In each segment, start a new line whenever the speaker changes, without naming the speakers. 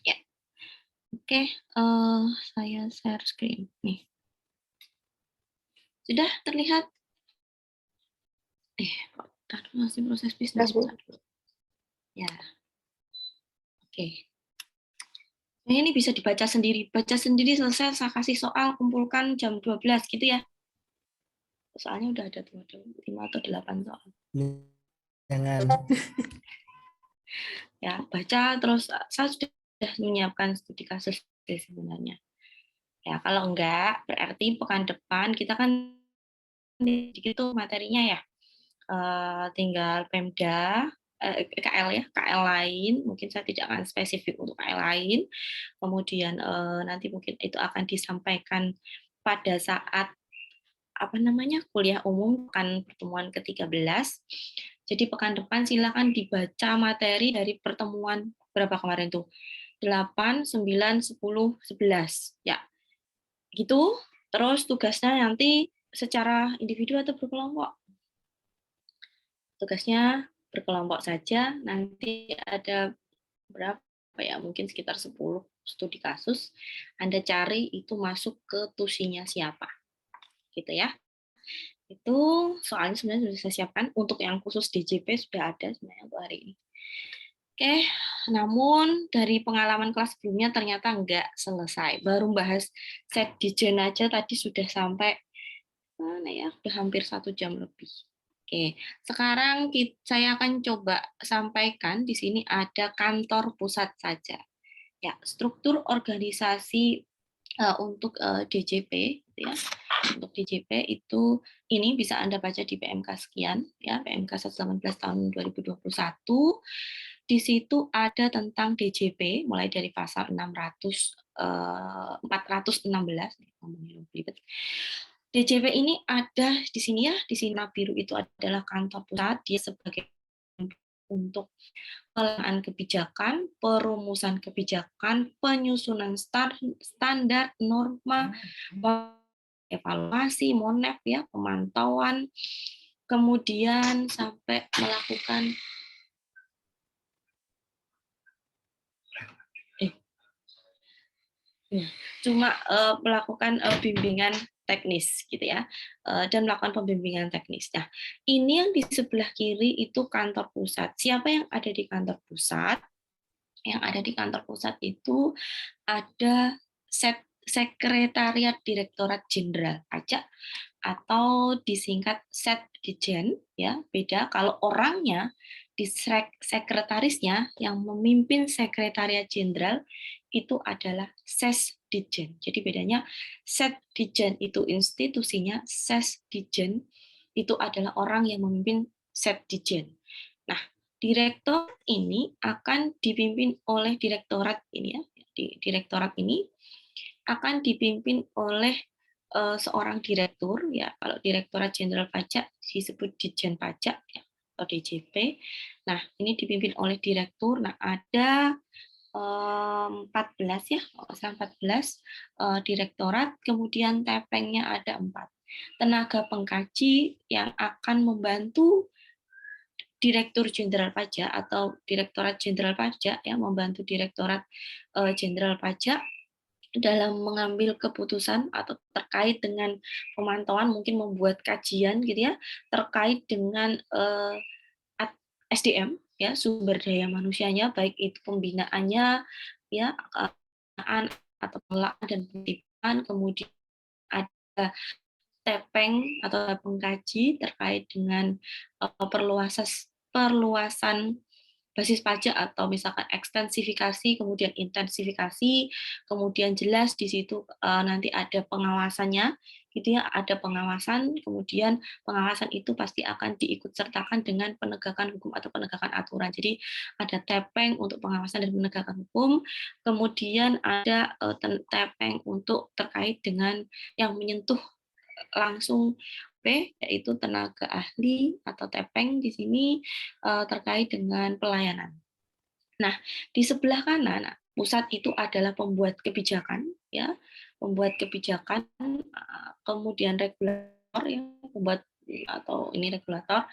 Ya, oke, saya share screen nih. Sudah terlihat? Kok masih proses bisnis. Ya, oke. Nah, ini bisa dibaca sendiri. Baca sendiri selesai, saya kasih soal, kumpulkan jam 12 gitu ya. Soalnya udah ada 5 atau 8 soal.
Jangan.
Ya, baca terus saya sudah menyiapkan studi kasus sebenarnya. Ya, kalau enggak, berarti pekan depan kita kan gitu materinya ya. Tinggal Pemda, KL ya, KL lain, mungkin saya tidak akan spesifik untuk KL lain, kemudian nanti mungkin itu akan disampaikan pada saat kuliah umum kan pertemuan ke-13. Jadi pekan depan silakan dibaca materi dari pertemuan berapa kemarin tuh? 8, 9, 10, 11. Ya, gitu. Terus tugasnya nanti secara individu atau berkelompok? Tugasnya berkelompok saja, nanti ada berapa ya, mungkin sekitar 10 studi kasus. Anda cari itu masuk ke tusinya siapa, gitu ya. Itu soalnya sebenarnya sudah saya siapkan, untuk yang khusus DJP sudah ada sebenarnya untuk hari ini. Oke, namun dari pengalaman kelas sebelumnya ternyata nggak selesai. Baru bahas set dijen aja tadi sudah sampai mana ya, udah hampir 1 jam lebih. Oke, sekarang saya akan coba sampaikan di sini ada kantor pusat saja. Ya, struktur organisasi untuk DJP, gitu ya. Untuk DJP itu ini bisa Anda baca di PMK sekian, ya, PMK 118 tahun 2021. Di situ ada tentang DJP mulai dari pasal 416 DJP ini ada di sini ya, di sini biru itu adalah kantor pusat, dia sebagai untuk pelaksanaan kebijakan, perumusan kebijakan, penyusunan standar, norma, evaluasi, monef ya, pemantauan, kemudian sampai melakukan melakukan bimbingan teknis gitu ya, dan melakukan pembimbingan teknis. Nah, ini yang di sebelah kiri itu kantor pusat. Siapa yang ada di kantor pusat? Yang ada di kantor pusat itu ada Sekretariat Direktorat Jenderal Pajak atau disingkat Setdijen ya, beda kalau orangnya di sekretarisnya yang memimpin Sekretariat Jenderal itu adalah Sesdijen. Jadi bedanya Setdijen itu institusinya, Sesdijen itu adalah orang yang memimpin Setdijen. Nah, direktor ini akan dipimpin oleh direktorat ini ya. Direktorat ini akan dipimpin oleh seorang direktur ya. Kalau Direktorat Jenderal Pajak disebut Ditjen Pajak ya, atau DJP. Nah, ini dipimpin oleh direktur. Nah, ada 14 ya, 14 direktorat, kemudian tepengnya ada 4. Tenaga pengkaji yang akan membantu Direktur Jenderal Pajak atau Direktorat Jenderal Pajak ya, membantu Direktorat Jenderal Pajak dalam mengambil keputusan atau terkait dengan pemantauan, mungkin membuat kajian gitu ya, terkait dengan SDM ya, sumber daya manusianya, baik itu pembinaannya ya, atau pengelolaan dan penitipan, kemudian ada tepeng atau pengkaji terkait dengan perluasan basis pajak atau misalkan ekstensifikasi, kemudian intensifikasi, kemudian jelas di situ nanti ada pengawasannya, gitu ya, ada pengawasan, kemudian pengawasan itu pasti akan diikut sertakan dengan penegakan hukum atau penegakan aturan. Jadi ada tepeng untuk pengawasan dan penegakan hukum, kemudian ada tepeng untuk terkait dengan yang menyentuh langsung yaitu tenaga ahli atau tepeng di sini terkait dengan pelayanan. Nah, di sebelah kanan pusat itu adalah pembuat kebijakan ya, pembuat kebijakan, kemudian regulator ya, pembuat atau ini regulator,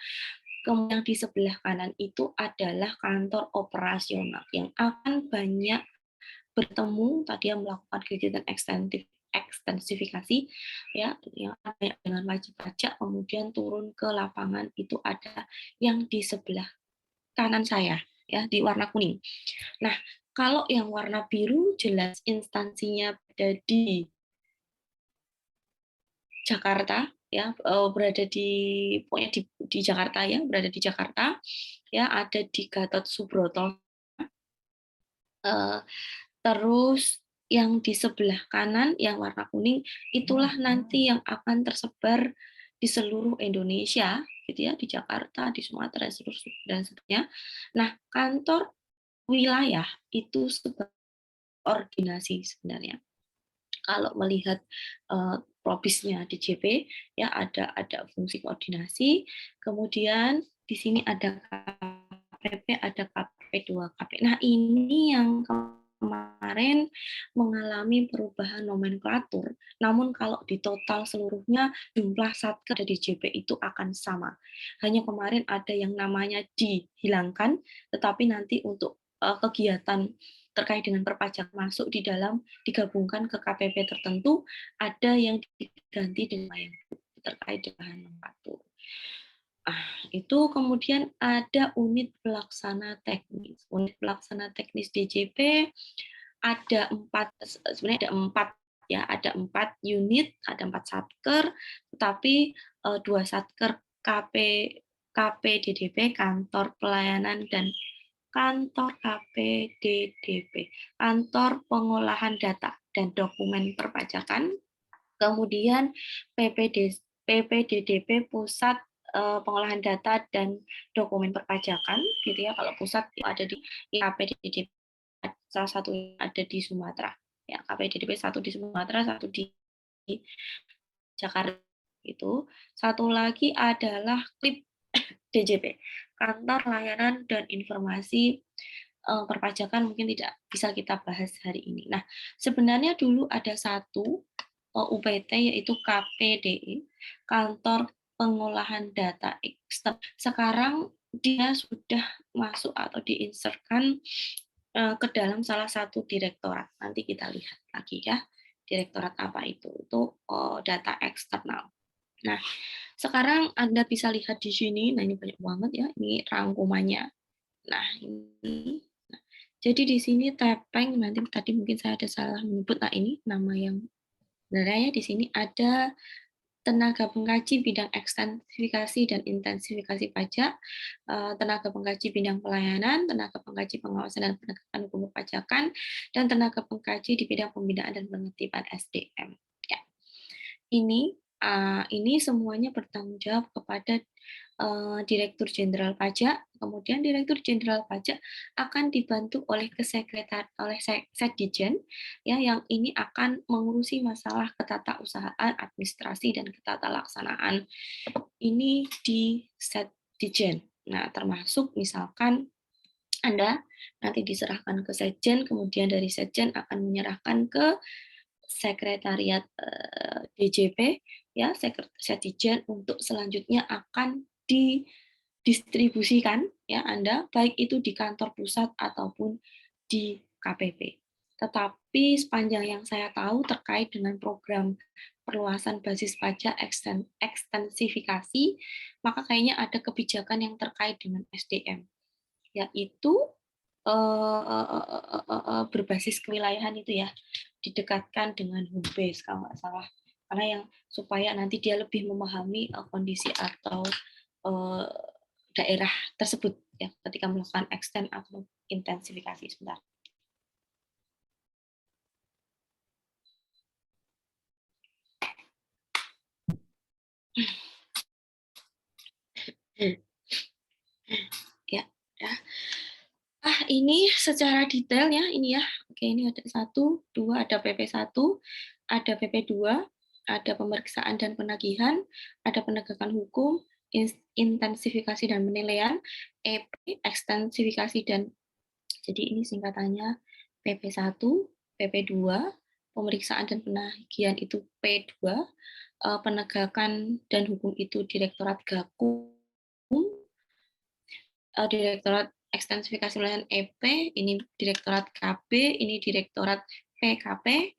Kemudian yang di sebelah kanan itu adalah kantor operasional yang akan banyak bertemu tadi yang melakukan kegiatan ekstensifikasi ya yang banyak dengan wajib pajak, kemudian turun ke lapangan itu ada yang di sebelah kanan saya ya di warna kuning. Nah, kalau yang warna biru jelas instansinya ada di Jakarta ya, berada di pokoknya di Jakarta ya, berada di Jakarta ya, ada di Gatot Subroto. Terus yang di sebelah kanan yang warna kuning itulah nanti yang akan tersebar di seluruh Indonesia gitu ya, di Jakarta, di Sumatera dan seterusnya. Nah, kantor wilayah itu sebagai koordinasi sebenarnya. Kalau melihat probisnya DJP ya ada fungsi koordinasi, kemudian di sini ada KPP, ada KP2KP. Nah, ini yang kemarin mengalami perubahan nomenklatur. Namun kalau di total seluruhnya jumlah satker di DJP itu akan sama. Hanya kemarin ada yang namanya dihilangkan, tetapi nanti untuk kegiatan terkait dengan perpajak masuk di dalam digabungkan ke KPP tertentu, ada yang diganti dengan yang terkait dengan nomenklatur. Itu kemudian ada unit pelaksana teknis. Unit pelaksana teknis DJP ada 4, sebenarnya ada 4 ya, ada 4 unit, ada 4 satker, tetapi 2 satker KPDDP, kantor pelayanan dan kantor KPDDP, kantor pengolahan data dan dokumen perpajakan, kemudian PPDDP pusat pengolahan data dan dokumen perpajakan gitu ya. Kalau pusat itu ada di KPDDP, salah satu ada di Sumatera ya, KPDDP satu di Sumatera, satu di Jakarta itu. Satu lagi adalah KLIP DJP, Kantor Layanan dan Informasi Perpajakan, mungkin tidak bisa kita bahas hari ini. Nah, sebenarnya dulu ada satu UPT yaitu KPDE, Kantor Pengolahan Data Ekstern. Sekarang dia sudah masuk atau diinsertkan ke dalam salah satu direktorat. Nanti kita lihat lagi ya, direktorat apa itu. Itu data eksternal. Nah, sekarang Anda bisa lihat di sini, nah ini banyak banget ya, ini rangkumannya. Nah, ini. Nah, jadi di sini tepeng, nanti tadi mungkin saya ada salah menyebut, nah ini nama yang sebenarnya di sini ada tenaga pengkaji bidang ekstensifikasi dan intensifikasi pajak, tenaga pengkaji bidang pelayanan, tenaga pengkaji pengawasan dan penegakan hukum perpajakan, dan tenaga pengkaji di bidang pembinaan dan penertiban SDM. Ya. Ini semuanya bertanggung jawab kepada Direktur Jenderal Pajak. Kemudian Direktur Jenderal Pajak akan dibantu oleh Sekdijen ya, yang ini akan mengurusi masalah ketatausahaan, administrasi dan ketata laksanaan. Ini di Sekdijen. Nah, termasuk misalkan Anda nanti diserahkan ke Sekjen, kemudian dari Sekjen akan menyerahkan ke Sekretariat DJP ya, Sekdijen untuk selanjutnya akan didistribusikan ya Anda, baik itu di kantor pusat ataupun di KPP. Tetapi sepanjang yang saya tahu terkait dengan program perluasan basis pajak ekstensifikasi, maka kayaknya ada kebijakan yang terkait dengan SDM, yaitu berbasis kewilayahan itu ya, didekatkan dengan home base kalau nggak salah, karena yang supaya nanti dia lebih memahami kondisi atau daerah tersebut ya ketika melakukan extend atau intensifikasi. Sebentar. Ya, ya. Ini secara detail ya, ini ya. Oke, ini ada 1, 2, ada PP1, ada PP2, ada pemeriksaan dan penagihan, ada penegakan hukum, intensifikasi dan penilaian, EP, ekstensifikasi dan, jadi ini singkatannya PP1, PP2, pemeriksaan dan penagihan itu P2, penegakan dan hukum itu Direktorat Gakum, Direktorat Ekstensifikasi Wilayahan EP, ini Direktorat KB, ini Direktorat PKP,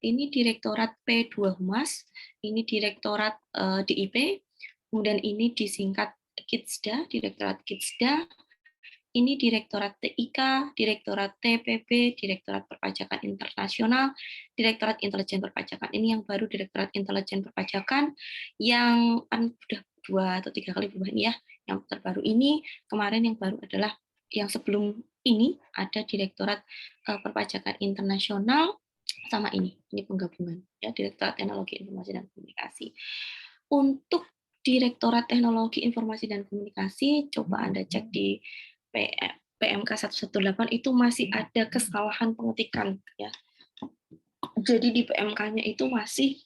ini Direktorat P2 Humas, ini Direktorat DIP, kemudian ini disingkat Kitsda, Direktorat Kitsda, ini Direktorat TIK, Direktorat TPB, Direktorat Perpajakan Internasional, Direktorat Intelijen Perpajakan. Ini yang baru Direktorat Intelijen Perpajakan yang sudah 2 atau 3 kali berubah ini ya. Yang terbaru ini, kemarin yang baru adalah yang sebelum ini ada Direktorat Perpajakan Internasional sama ini penggabungan ya, Direktorat Teknologi Informasi dan Komunikasi. Untuk Direktorat Teknologi Informasi dan Komunikasi, coba Anda cek di PMK 118 itu masih ada kesalahan pengetikan ya. Jadi di PMK-nya itu masih,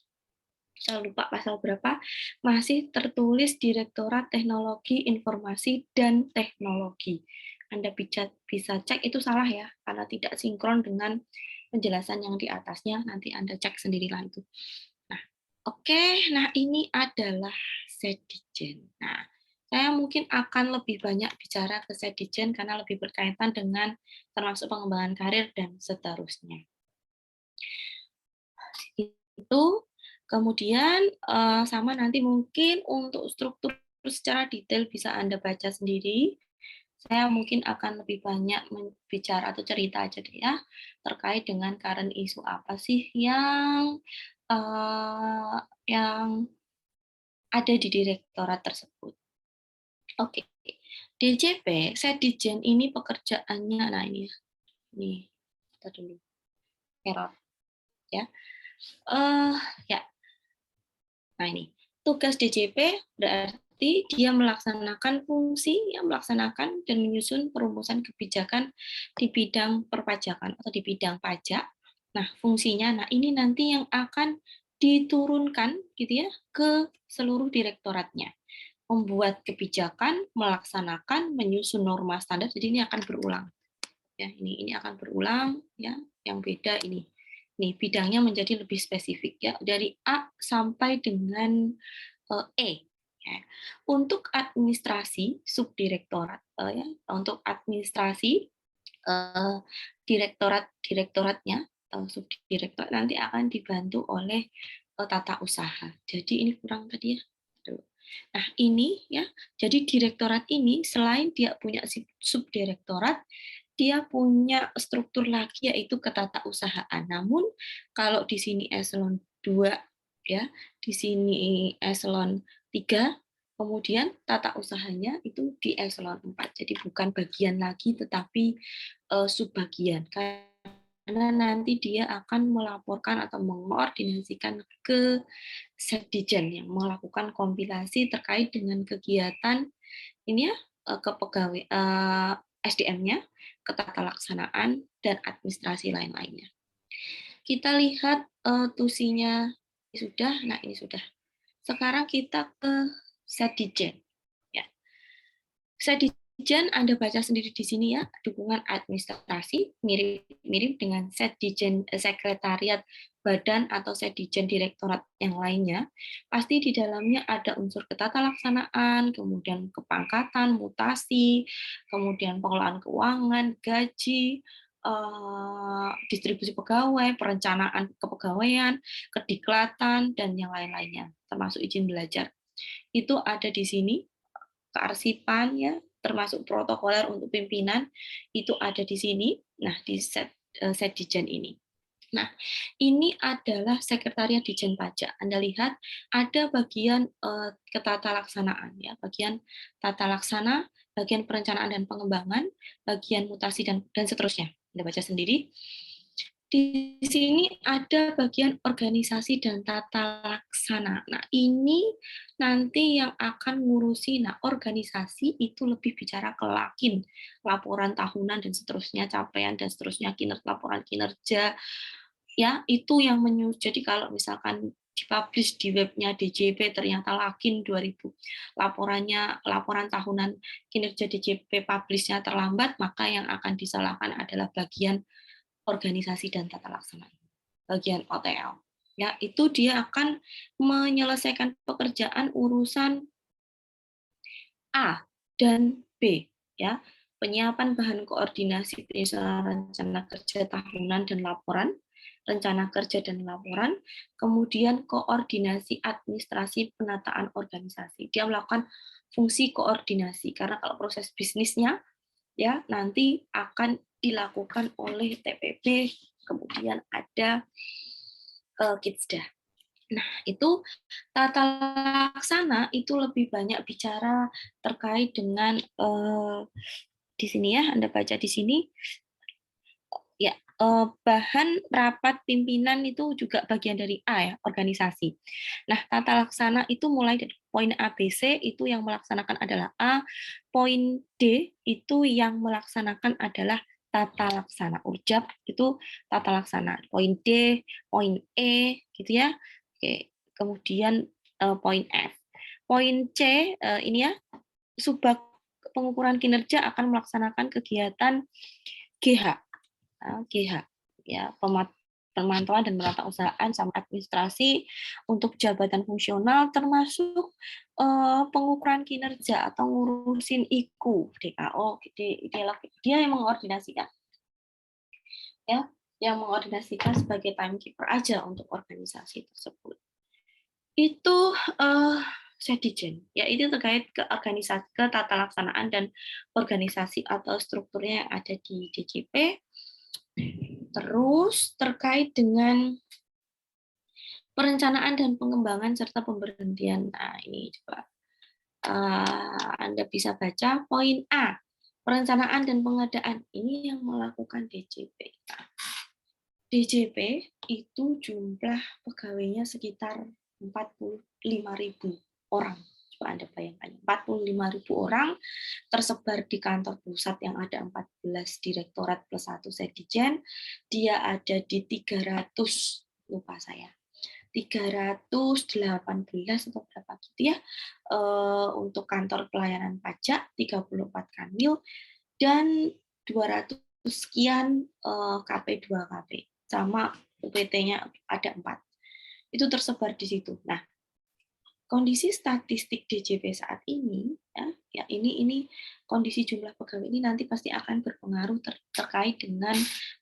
saya lupa pasal berapa, masih tertulis Direktorat Teknologi Informasi dan Teknologi. Anda bisa cek itu salah ya, karena tidak sinkron dengan penjelasan yang di atasnya, nanti Anda cek sendirilah itu. Nah, oke, nah ini adalah Sedijen. Nah, saya mungkin akan lebih banyak bicara ke Sedijen karena lebih berkaitan dengan termasuk pengembangan karir dan seterusnya. Itu kemudian sama nanti mungkin untuk struktur secara detail bisa Anda baca sendiri. Saya mungkin akan lebih banyak bicara atau cerita aja deh ya terkait dengan current issue apa sih yang ada di direktorat tersebut. Oke, DJP, Sedijen ini pekerjaannya, nah ini kita dulu error ya. Ya, nah ini tugas DJP berarti dia melaksanakan fungsi yang melaksanakan dan menyusun perumusan kebijakan di bidang perpajakan atau di bidang pajak. Nah, fungsinya, nah ini nanti yang akan diturunkan gitu ya ke seluruh direktoratnya. Membuat kebijakan, melaksanakan, menyusun norma standar. Jadi ini akan berulang. Ya, ini akan berulang ya. Yang beda ini. Nih, bidangnya menjadi lebih spesifik ya, dari A sampai dengan E. Ya. Untuk administrasi subdirektorat ya, untuk administrasi direktoratnya atau subdirektorat nanti akan dibantu oleh tata usaha. Jadi ini kurang tadi ya. Nah, ini ya. Jadi direktorat ini selain dia punya subdirektorat, dia punya struktur lagi yaitu ketatausahaan. Namun kalau di sini eselon 2 ya, di sini eselon 3, kemudian tata usahanya itu di eselon 4. Jadi bukan bagian lagi tetapi subbagian. Karena nanti dia akan melaporkan atau mengkoordinasikan ke Sedijen yang melakukan kompilasi terkait dengan kegiatan ini ya, kepegawai SDM-nya, ketata laksanaan dan administrasi lain-lainnya. Kita lihat tusinya sudah, nah ini sudah. Sekarang kita ke Sedijen. Ya. Sedijen Anda baca sendiri di sini ya, dukungan administrasi mirip-mirip dengan Sedijen sekretariat badan atau Sedijen direktorat yang lainnya. Pasti di dalamnya ada unsur ketata laksanaan, kemudian kepangkatan, mutasi, kemudian pengelolaan keuangan, gaji, distribusi pegawai, perencanaan kepegawaian, kediklatan, dan yang lain-lainnya, termasuk izin belajar. Itu ada di sini, kearsipan ya, termasuk protokoler untuk pimpinan itu ada di sini. Nah, di Sedijen ini. Nah, ini adalah sekretariat Dijen Pajak. Anda lihat ada bagian ketata laksanaan ya, bagian tata laksana, bagian perencanaan dan pengembangan, bagian mutasi dan seterusnya. Anda baca sendiri. Di sini ada bagian organisasi dan tata laksana. Nah, ini nanti yang akan ngurusi, nah organisasi itu lebih bicara ke lakin, laporan tahunan dan seterusnya, capaian dan seterusnya, laporan kinerja, ya itu yang jadi kalau misalkan dipublish di webnya DJP ternyata lakin 2000 laporan tahunan kinerja DJP publishnya terlambat, maka yang akan disalahkan adalah bagian organisasi dan tata laksana, bagian OTL. Ya, itu dia akan menyelesaikan pekerjaan urusan A dan B. ya, penyiapan bahan koordinasi penyusunan rencana kerja tahunan dan laporan, rencana kerja dan laporan, kemudian koordinasi administrasi penataan organisasi. Dia melakukan fungsi koordinasi karena kalau proses bisnisnya ya nanti akan dilakukan oleh TPB, kemudian ada Kitsda. Nah, itu tata laksana itu lebih banyak bicara terkait dengan di sini ya, Anda baca di sini ya, bahan rapat pimpinan itu juga bagian dari A ya, organisasi. Nah, tata laksana itu mulai dari poin A, B, C itu yang melaksanakan adalah A, poin D itu yang melaksanakan adalah tata laksana. Urjab itu tata laksana. Poin D, poin E gitu ya. Oke, kemudian poin F. Poin C ini ya, subbag pengukuran kinerja akan melaksanakan kegiatan GH. GH ya, pemantauan dan penatausahaan sama administrasi untuk jabatan fungsional termasuk pengukuran kinerja atau ngurusin IKU, DKO, dia yang mengkoordinasikan ya, yang mengkoordinasikan sebagai timekeeper aja untuk organisasi tersebut. Itu Sedijen, ya itu terkait ke organisasi, ke tata laksanaan dan organisasi atau strukturnya yang ada di DJP. Terus terkait dengan perencanaan dan pengembangan serta pemberhentian. Nah, ini coba Anda bisa baca poin A. Perencanaan dan pengadaan ini yang melakukan DJP. Nah, DJP itu jumlah pegawainya sekitar 45.000 orang. Coba Anda bayangkan, 45.000 orang tersebar di kantor pusat yang ada 14 direktorat plus 1 sedijen. Dia ada di 300, lupa saya, 318 atau berapa gitu ya, untuk kantor pelayanan pajak, 34 kanwil, dan 200 sekian KP2KP, sama UPT-nya ada 4. Itu tersebar di situ. Nah, kondisi statistik DJP saat ini, ya ini kondisi jumlah pegawai ini nanti pasti akan berpengaruh terkait dengan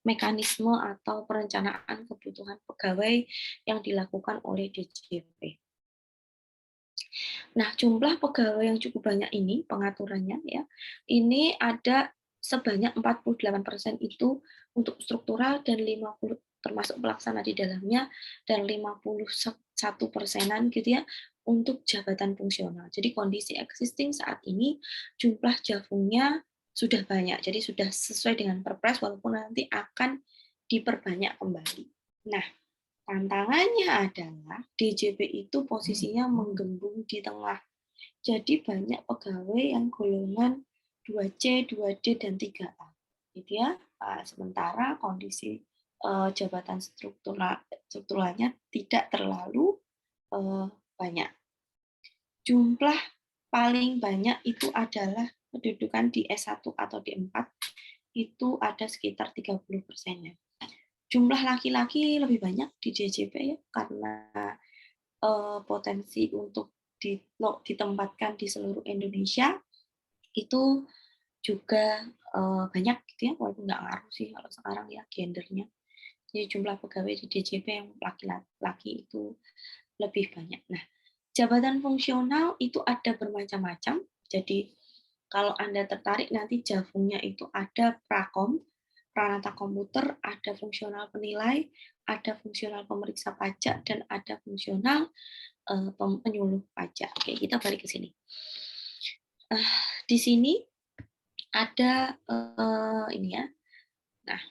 mekanisme atau perencanaan kebutuhan pegawai yang dilakukan oleh DJP. Nah, jumlah pegawai yang cukup banyak ini pengaturannya ya, ini ada sebanyak 48% itu untuk struktural dan 50 termasuk pelaksana di dalamnya, dan 51%-an gitu ya untuk jabatan fungsional. Jadi kondisi existing saat ini jumlah javungnya sudah banyak, jadi sudah sesuai dengan Perpres walaupun nanti akan diperbanyak kembali. Nah, tantangannya adalah DJP itu posisinya menggembung di tengah. Jadi banyak pegawai yang golongan 2C, 2D, dan 3A. Gitu ya. Sementara kondisi jabatan strukturalnya tidak terlalu banyak. Jumlah paling banyak itu adalah kedudukan di S1 atau D4, itu ada sekitar 30%-nya. Jumlah laki-laki lebih banyak di DJP ya, karena potensi untuk ditempatkan di seluruh Indonesia itu juga banyak gitu ya, walaupun nggak ngaruh sih kalau sekarang ya gendernya. Jadi jumlah pegawai di DJP yang laki-laki itu lebih banyak. Nah, jabatan fungsional itu ada bermacam-macam. Jadi kalau Anda tertarik nanti javungnya itu ada prakom, Pranata komputer, ada fungsional penilai, ada fungsional pemeriksa pajak, dan ada fungsional penyuluh pajak. Oke, kita balik ke sini. Di sini ada ini ya. Nah,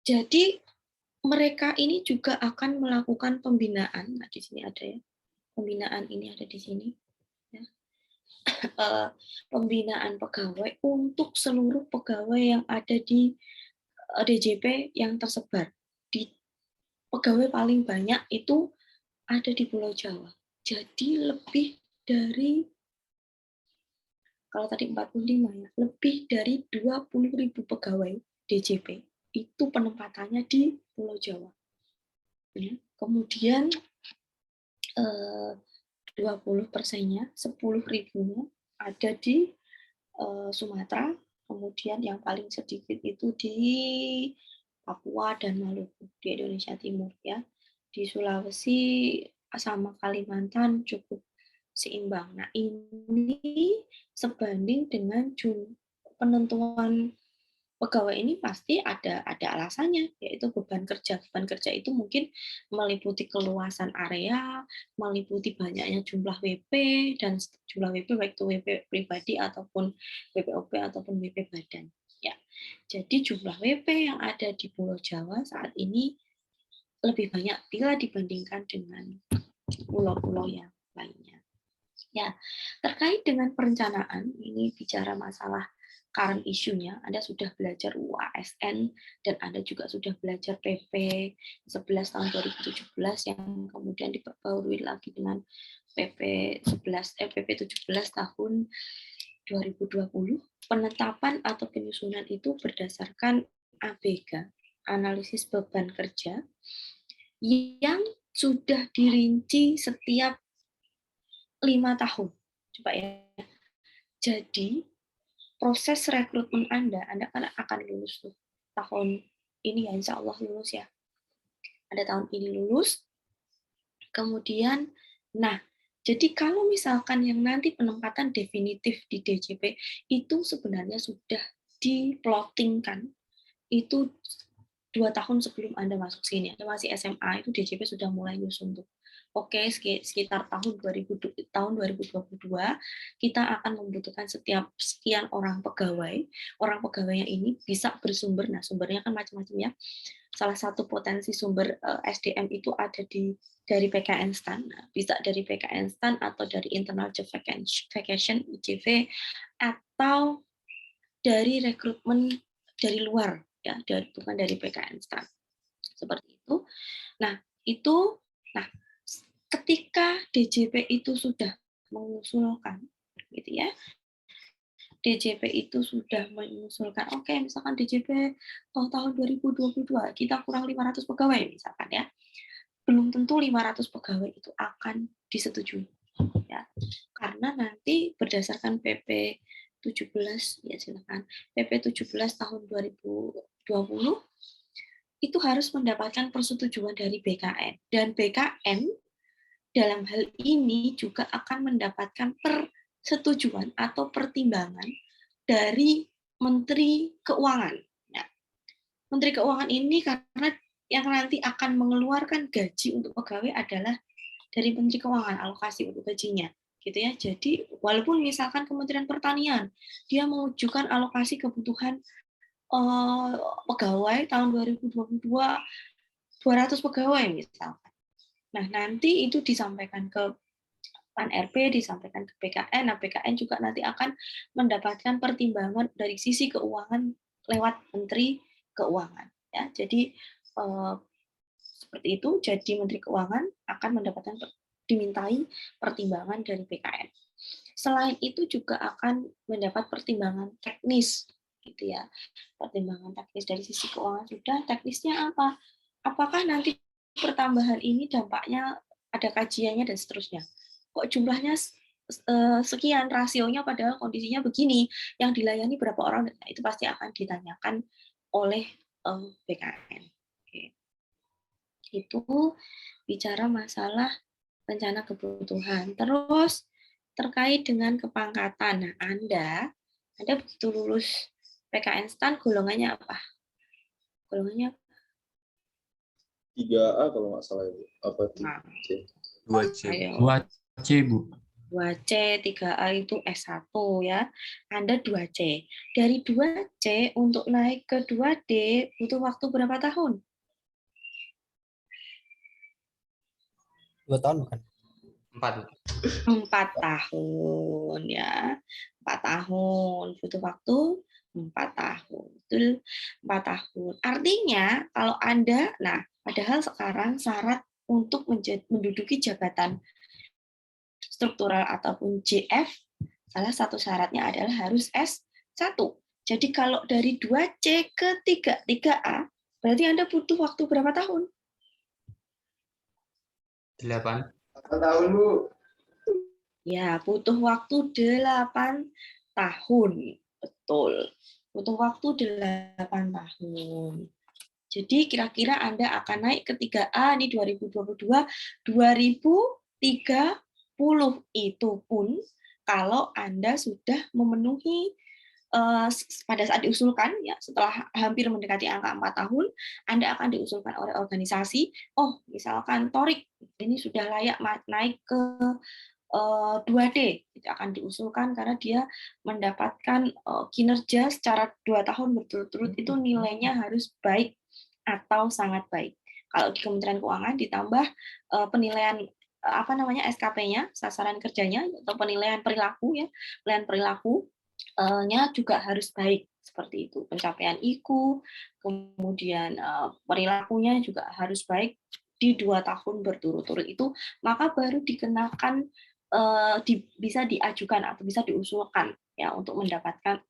jadi mereka ini juga akan melakukan pembinaan. Nah, di sini ada ya. Pembinaan ini ada di sini. Ya. Pembinaan pegawai untuk seluruh pegawai yang ada di DJP yang tersebar. Di pegawai paling banyak itu ada di Pulau Jawa. Jadi lebih dari, kalau tadi 45 ya, lebih dari 20.000 pegawai DJP itu penempatannya di Pulau Jawa. Ya. Kemudian 20%-nya, 10.000-nya ada di Sumatera, kemudian yang paling sedikit itu di Papua dan Maluku di Indonesia Timur ya. Di Sulawesi sama Kalimantan cukup seimbang. Nah, ini sebanding dengan penentuan pegawai ini pasti ada alasannya, yaitu beban kerja. Beban kerja itu mungkin meliputi keluasan area, meliputi banyaknya jumlah WP, dan jumlah WP baik itu WP pribadi ataupun WPOP ataupun WP badan. Ya, jadi jumlah WP yang ada di Pulau Jawa saat ini lebih banyak bila dibandingkan dengan pulau-pulau yang lainnya. Ya, terkait dengan perencanaan, ini bicara masalah current issue-nya, Anda sudah belajar UASN dan Anda juga sudah belajar PP 11 tahun 2017 yang kemudian diperbarui lagi dengan PP 17 tahun 2020. Penetapan atau penyusunan itu berdasarkan ABK, analisis beban kerja, yang sudah dirinci setiap 5 tahun. Coba ya. Jadi, proses rekrutmen Anda kan akan lulus tuh tahun ini ya, insya Allah lulus ya. Ada tahun ini lulus, kemudian, nah, jadi kalau misalkan yang nanti penempatan definitif di DJP itu sebenarnya sudah diplottingkan, itu 2 tahun sebelum Anda masuk sini. Anda masih SMA, itu DJP sudah mulai nyusun tuh. Oke, sekitar tahun 2022 kita akan membutuhkan setiap sekian orang pegawai. Orang pegawainya ini bisa bersumber, nah sumbernya kan macam-macam ya. Salah satu potensi sumber SDM itu ada dari PKN STAN, nah, bisa dari PKN STAN atau dari Internal Job Vacation IJV, atau dari rekrutmen dari luar ya, bukan dari PKN STAN. Seperti itu. Nah, nah ketika DJP itu sudah mengusulkan gitu ya. DJP itu sudah mengusulkan, oke, misalkan DJP tahun 2022 kita kurang 500 pegawai misalkan ya. Belum tentu 500 pegawai itu akan disetujui ya. Karena nanti berdasarkan PP 17 ya silakan. PP 17 tahun 2020 itu harus mendapatkan persetujuan dari BKN, dan BKN dalam hal ini juga akan mendapatkan persetujuan atau pertimbangan dari Menteri Keuangan. Nah, Menteri Keuangan ini karena yang nanti akan mengeluarkan gaji untuk pegawai adalah dari Menteri Keuangan, alokasi untuk gajinya. Gitu ya. Jadi walaupun misalkan Kementerian Pertanian dia mengajukan alokasi kebutuhan pegawai tahun 2022 200 pegawai misalkan. Nah, nanti itu disampaikan ke PAN RP, disampaikan ke BKN. Nah, BKN juga nanti akan mendapatkan pertimbangan dari sisi keuangan lewat Menteri Keuangan. Ya, jadi seperti itu. Jadi Menteri Keuangan akan mendapatkan dimintai pertimbangan dari BKN. Selain itu juga akan mendapat pertimbangan teknis, gitu ya. Pertimbangan teknis dari sisi keuangan sudah, teknisnya apa? Apakah nanti pertambahan ini dampaknya ada kajiannya dan seterusnya? Kok jumlahnya sekian, rasionya padahal kondisinya begini, yang dilayani berapa orang? Nah, itu pasti akan ditanyakan oleh BKN. Oke. Itu bicara masalah rencana kebutuhan. Terus terkait dengan kepangkatan. Nah, Anda begitu lulus PKN STAN golongannya apa? Golongannya
3A kalau nggak salah itu. Apa itu?
nah,
2C.
ayo.
2C, Bu.
2C, 3A itu S1 ya. Anda 2C. Dari 2C untuk naik ke 2D butuh waktu berapa tahun?
2 tahun bukan?
4.
4 tahun ya. 4 tahun butuh waktu 4 tahun. Betul, 4 tahun. Artinya kalau Anda, nah padahal sekarang syarat untuk menduduki jabatan struktural ataupun JF, salah satu syaratnya adalah harus S1. Jadi kalau dari 2C ke 3A, berarti Anda butuh waktu berapa tahun?
8.
8 tahun, Bu.
Ya, butuh waktu 8 tahun. Betul. Butuh waktu 8 tahun. Jadi kira-kira Anda akan naik ke 3A ini 2022, 2030 itu pun kalau Anda sudah memenuhi pada saat diusulkan ya setelah hampir mendekati angka 4 tahun Anda akan diusulkan oleh organisasi, oh misalkan Torik ini sudah layak naik ke 2D itu akan diusulkan karena dia mendapatkan kinerja secara 2 tahun berturut-turut itu nilainya harus baik atau sangat baik. Kalau di Kementerian Keuangan ditambah penilaian apa namanya SKP-nya, sasaran kerjanya atau penilaian perilaku ya, penilaian perilaku-nya juga harus baik seperti itu. Pencapaian IQ, kemudian perilakunya juga harus baik di 2 tahun berturut-turut itu, maka baru dikenakan bisa diajukan atau bisa diusulkan ya untuk mendapatkan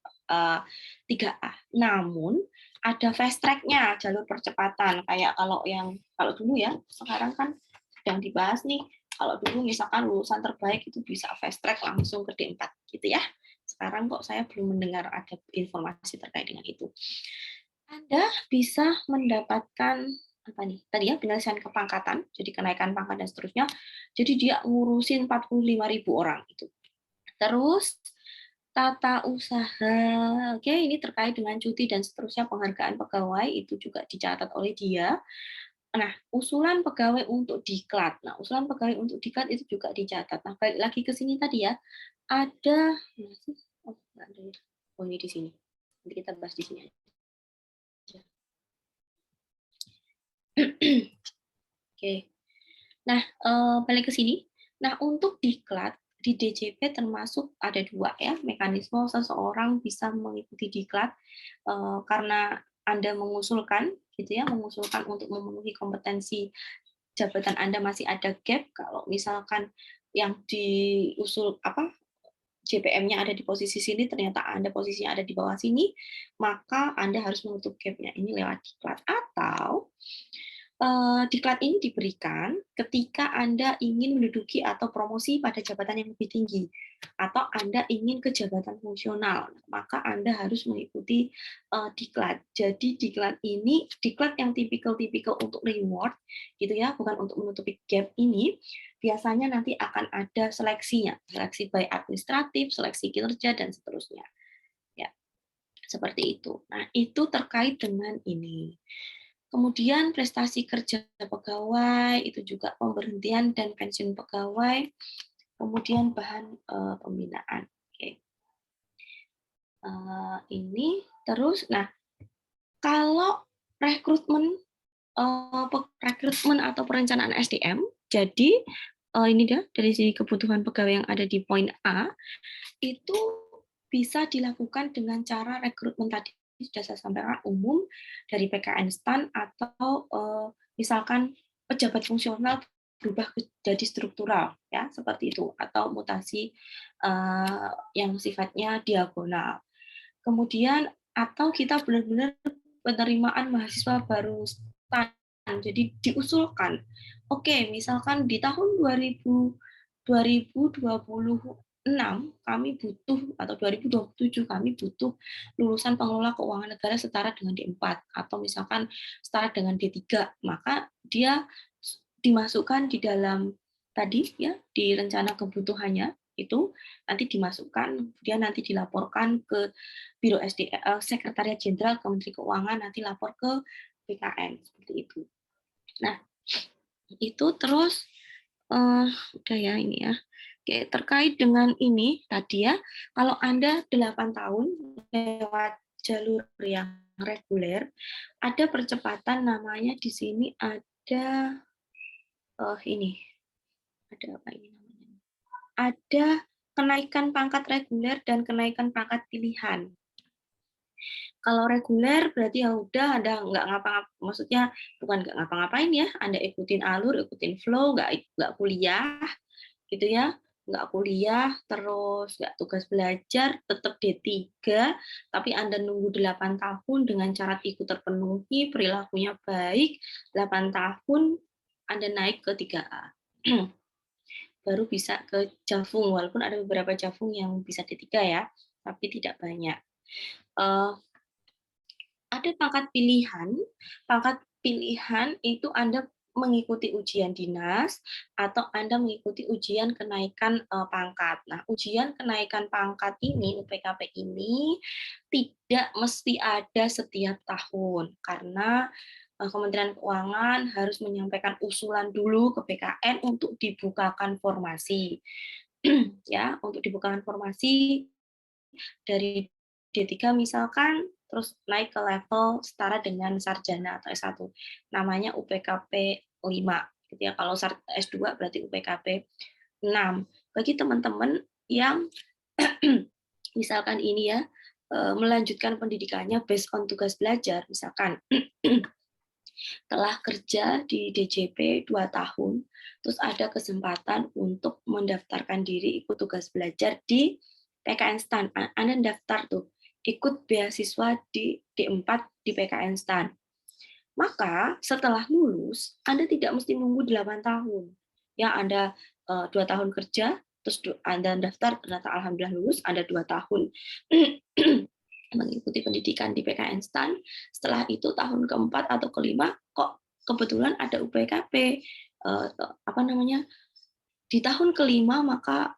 3A. Namun ada fast track-nya, jalur percepatan kayak kalau dulu ya, sekarang kan sedang dibahas nih. Kalau dulu misalkan lulusan terbaik itu bisa fast track langsung ke D4 gitu ya. Sekarang kok saya belum mendengar ada informasi terkait dengan itu. Anda bisa mendapatkan apa nih? Tadi ya penyelesaian kepangkatan, jadi kenaikan pangkat dan seterusnya. Jadi dia ngurusin 45.000 orang itu. Terus tata usaha, oke, ini terkait dengan cuti dan seterusnya penghargaan pegawai itu juga dicatat oleh dia. Nah, usulan pegawai untuk diklat. Nah, usulan pegawai untuk diklat itu juga dicatat. Nah, balik lagi ke sini tadi ya, ada, oh, nggak ada ya. Oh, ini di sini. Nanti kita bahas di sini aja. Oke. Nah, balik ke sini. Nah, untuk diklat di DJP termasuk ada 2 ya mekanisme seseorang bisa mengikuti diklat karena Anda mengusulkan gitu ya, mengusulkan untuk memenuhi kompetensi jabatan Anda masih ada gap kalau misalkan yang diusul apa JPM-nya ada di posisi sini ternyata Anda posisinya ada di bawah sini, maka Anda harus menutup gap-nya ini lewat diklat atau diklat ini diberikan ketika Anda ingin menduduki atau promosi pada jabatan yang lebih tinggi, atau Anda ingin ke jabatan fungsional, maka Anda harus mengikuti diklat. Jadi diklat ini, diklat yang tipikal-tipikal untuk reward, gitu ya, bukan untuk menutupi gap ini, biasanya nanti akan ada seleksinya, seleksi baik administratif, seleksi kinerja, dan seterusnya. Ya, seperti itu. Nah, itu terkait dengan ini. Kemudian prestasi kerja pegawai, itu juga pemberhentian dan pensiun pegawai, kemudian bahan pembinaan. Oke. Ini terus, nah kalau rekrutmen atau perencanaan SDM, jadi ini dia dari sini kebutuhan pegawai yang ada di poin A itu bisa dilakukan dengan cara rekrutmen tadi sudah saya sampaikan umum dari PKN STAN atau misalkan pejabat fungsional berubah jadi struktural ya seperti itu atau mutasi yang sifatnya diagonal. Kemudian atau kita benar-benar penerimaan mahasiswa baru STAN. Jadi diusulkan. Oke, misalkan di tahun 2026 kami butuh atau 2027 kami butuh lulusan pengelola keuangan negara setara dengan D4 atau misalkan setara dengan D3, maka dia dimasukkan di dalam tadi ya di rencana kebutuhannya itu nanti dimasukkan kemudian nanti dilaporkan ke Biro SDM Sekretariat Jenderal Kementerian Keuangan nanti lapor ke BKN seperti itu. Nah, itu terus udah ya ini ya. Oke, terkait dengan ini tadi ya, kalau Anda 8 tahun lewat jalur yang reguler, ada percepatan namanya di sini ada ini. Ada apa ini namanya? Ada kenaikan pangkat reguler dan kenaikan pangkat pilihan. Kalau reguler berarti ya udah Anda nggak maksudnya bukan nggak ngapa-ngapain ya, Anda ikutin alur, ikutin flow, nggak kuliah, gitu ya, nggak kuliah, terus nggak tugas belajar, tetap D3, tapi Anda nunggu 8 tahun dengan syarat IQ terpenuhi, perilakunya baik, 8 tahun Anda naik ke 3A. Baru bisa ke Javung, walaupun ada beberapa Javung yang bisa D3 ya, tapi tidak banyak. Ada pangkat pilihan. Pangkat pilihan itu Anda mengikuti ujian dinas atau Anda mengikuti ujian kenaikan pangkat. Nah, ujian kenaikan pangkat ini, UPKP ini tidak mesti ada setiap tahun karena Kementerian Keuangan harus menyampaikan usulan dulu ke BKN untuk dibukakan formasi. Ya, untuk dibukakan formasi dari D3 misalkan, terus naik ke level setara dengan sarjana atau S1. Namanya UPKP 5. Gitu ya. Kalau S2 berarti UPKP 6. Bagi teman-teman yang misalkan ini ya, melanjutkan pendidikannya based on tugas belajar, misalkan telah kerja di DJP 2 tahun, terus ada kesempatan untuk mendaftarkan diri ikut tugas belajar di PKN STAN. Anda daftar tuh, ikut beasiswa di D4 di PKN STAN. Maka setelah lulus, Anda tidak mesti nunggu 8 tahun. Ya, Anda 2 tahun kerja, terus Anda daftar, ternyata alhamdulillah lulus, Anda 2 tahun mengikuti pendidikan di PKN STAN. Setelah itu tahun keempat atau kelima, kok kebetulan ada UPKP, di tahun kelima, maka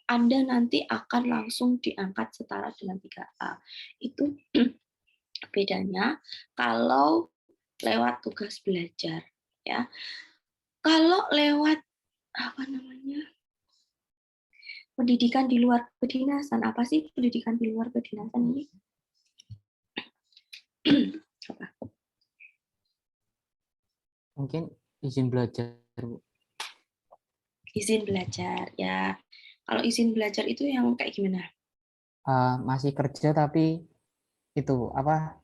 Anda nanti akan langsung diangkat setara dengan 3A. Itu bedanya kalau lewat tugas belajar, ya. Kalau lewat pendidikan di luar kedinasan, apa sih pendidikan di luar kedinasan ini?
Mungkin izin belajar, Bu.
Izin belajar, ya. Kalau izin belajar itu yang kayak gimana?
Masih kerja tapi itu apa?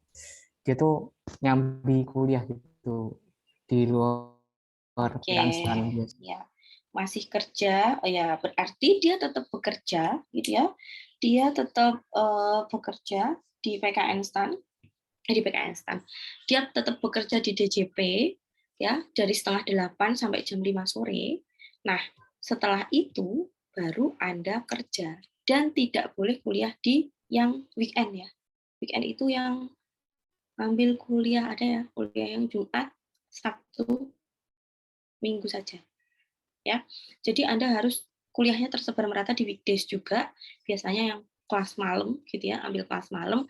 Dia tuh nyambi kuliah gitu di luar PKN STAN biasa.
Ya, masih kerja, ya berarti dia tetap bekerja, gitu ya. Dia tetap bekerja di PKN STAN, Dia tetap bekerja di DJP, ya, dari setengah 8 sampai jam 5 sore. Nah, setelah itu baru Anda kerja dan tidak boleh kuliah di yang weekend ya. Weekend itu yang ambil kuliah ada ya, kuliah yang Jumat, Sabtu, Minggu saja. Ya. Jadi Anda harus kuliahnya tersebar merata di weekdays juga, biasanya yang kelas malam gitu ya, ambil kelas malam.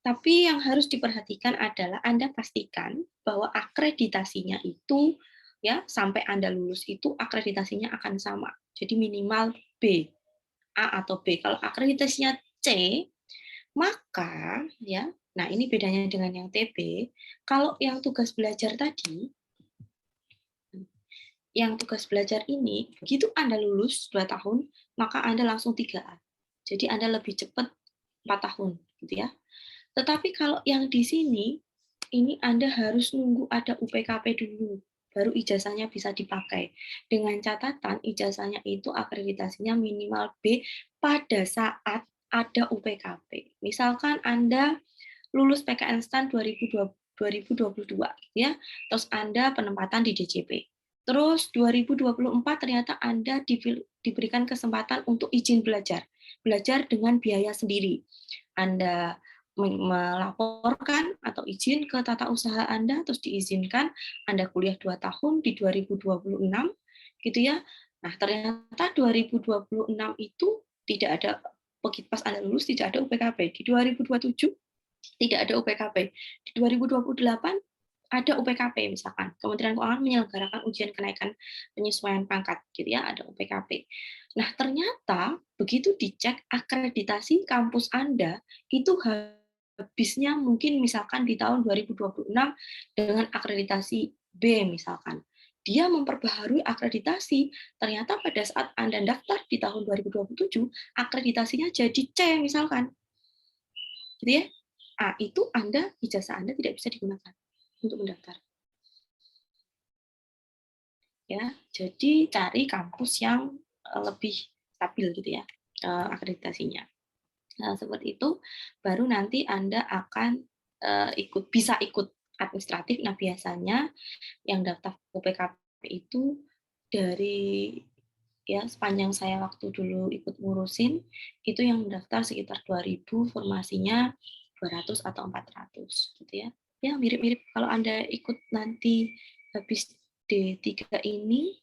Tapi yang harus diperhatikan adalah Anda pastikan bahwa akreditasinya itu ya sampai Anda lulus itu akreditasinya akan sama. Jadi minimal B, A atau B. Kalau akreditasinya C, maka ya, nah ini bedanya dengan yang TB. Kalau yang tugas belajar tadi, yang tugas belajar ini, begitu Anda lulus 2 tahun, maka Anda langsung 3A. Jadi Anda lebih cepat 4 tahun, gitu ya. Tetapi kalau yang di sini, ini Anda harus nunggu ada UPKP dulu, baru ijazahnya bisa dipakai. Dengan catatan ijazahnya itu akreditasinya minimal B pada saat ada UPKP. Misalkan Anda lulus PKN STAN 2022, ya, terus Anda penempatan di DJP. Terus 2024 ternyata Anda diberikan kesempatan untuk izin belajar dengan biaya sendiri. Anda melaporkan atau izin ke tata usaha Anda, terus diizinkan Anda kuliah 2 tahun di 2026, gitu ya. Nah, ternyata 2026 itu tidak ada, pas Anda lulus tidak ada UPKP. Di 2027 tidak ada UPKP. Di 2028 ada UPKP misalkan. Kementerian Keuangan menyelenggarakan ujian kenaikan penyesuaian pangkat, gitu ya, ada UPKP. Nah, ternyata begitu dicek akreditasi kampus Anda itu habisnya mungkin misalkan di tahun 2026 dengan akreditasi B misalkan. Dia memperbaharui akreditasi, ternyata pada saat Anda daftar di tahun 2027, akreditasinya jadi C misalkan. Gitu ya. Itu ijazah Anda tidak bisa digunakan untuk mendaftar. Ya, jadi cari kampus yang lebih stabil gitu ya akreditasinya. Nah, seperti itu baru nanti Anda akan bisa ikut administratif. Nah, biasanya yang daftar UPKP itu dari ya sepanjang saya waktu dulu ikut ngurusin itu yang mendaftar sekitar 2.000, formasinya 200 atau 400 gitu ya. Ya mirip-mirip kalau Anda ikut nanti habis D3 ini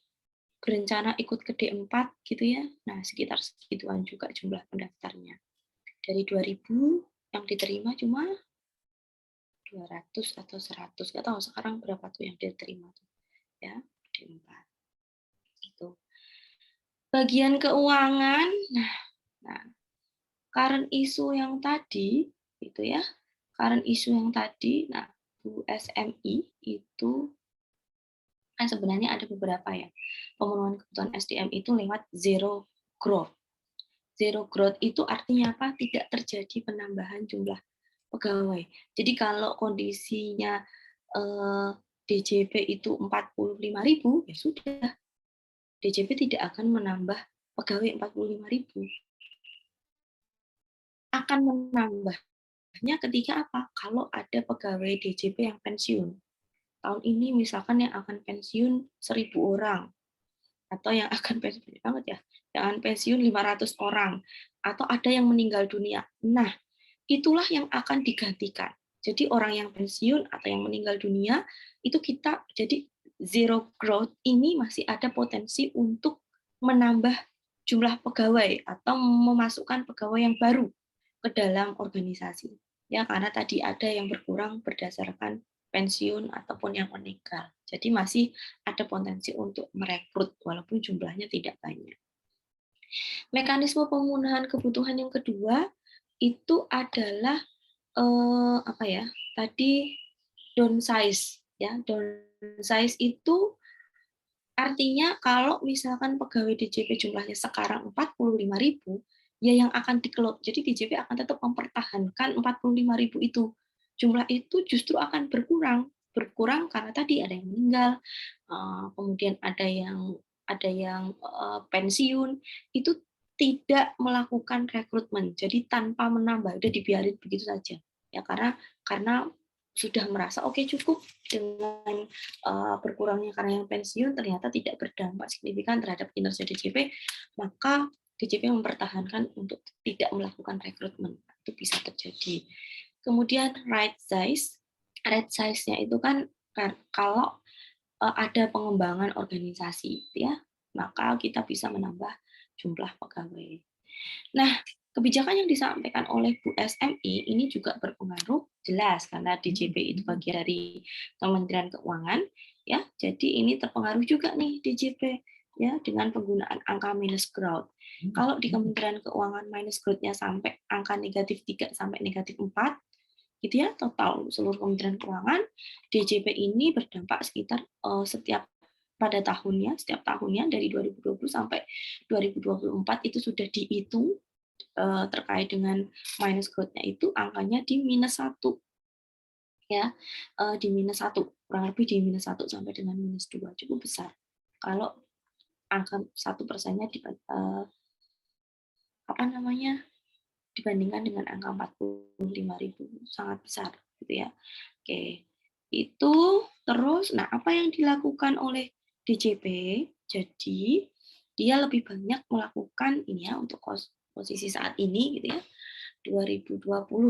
berencana ikut ke D4 gitu ya. Nah, sekitar segituan juga jumlah pendaftarnya. Dari 2.000 yang diterima cuma 200 atau 100, nggak tahu sekarang berapa tuh yang diterima tuh. Ya, D4. Itu. Bagian keuangan, nah, current isu yang tadi itu ya. Current isu yang tadi, nah, Bu SMI itu kan sebenarnya ada beberapa ya. Pemenuhan kebutuhan SDM itu lewat zero growth. Zero growth itu artinya apa? Tidak terjadi penambahan jumlah pegawai. Jadi kalau kondisinya DJP itu 45.000, ya sudah. DJP tidak akan menambah pegawai 45.000. Akan menambahnya ketika apa? Kalau ada pegawai DJP yang pensiun. Tahun ini misalkan yang akan pensiun 1.000 orang. Atau yang akan pensiun banget ya, yang akan pensiun 500 orang. Atau ada yang meninggal dunia. Nah, itulah yang akan digantikan. Jadi orang yang pensiun atau yang meninggal dunia, itu kita, jadi zero growth ini masih ada potensi untuk menambah jumlah pegawai atau memasukkan pegawai yang baru ke dalam organisasi. Ya, karena tadi ada yang berkurang berdasarkan pensiun ataupun yang meninggal. Jadi masih ada potensi untuk merekrut walaupun jumlahnya tidak banyak. Mekanisme pemenuhan kebutuhan yang kedua itu adalah apa ya? Tadi downsize ya. Downsize itu artinya kalau misalkan pegawai DJP jumlahnya sekarang 45.000, ya yang akan dikelola. Jadi DJP akan tetap mempertahankan 45.000 itu. Jumlah itu justru akan berkurang. Berkurang karena tadi ada yang meninggal, kemudian ada yang pensiun, itu tidak melakukan rekrutmen. Jadi tanpa menambah, udah dibiarin begitu saja. Ya karena sudah merasa oke cukup dengan berkurangnya karena yang pensiun ternyata tidak berdampak signifikan terhadap kinerja DJP, maka DJP mempertahankan untuk tidak melakukan rekrutmen. Itu bisa terjadi. Kemudian right size-nya itu kan kalau ada pengembangan organisasi, ya, maka kita bisa menambah jumlah pegawai. Nah, kebijakan yang disampaikan oleh Bu SMI ini juga berpengaruh jelas karena DJP itu bagian dari Kementerian Keuangan, ya. Jadi ini terpengaruh juga nih DJP ya dengan penggunaan angka minus growth. Kalau di Kementerian Keuangan minus growth-nya sampai angka negatif 3 sampai negatif 4, gitu ya, total seluruh Kementerian Keuangan, DJP ini berdampak sekitar setiap tahunnya dari 2020 sampai 2024 itu sudah dihitung terkait dengan minus growth-nya itu angkanya di -1 ya, di -1 kurang lebih di -1 sampai dengan -2 cukup besar. Kalau angka 1%-nya dibandingkan dengan angka 45.000 sangat besar gitu ya. Oke. Itu terus nah apa yang dilakukan oleh DJP? Jadi dia lebih banyak melakukan ini ya untuk posisi saat ini gitu ya. 2020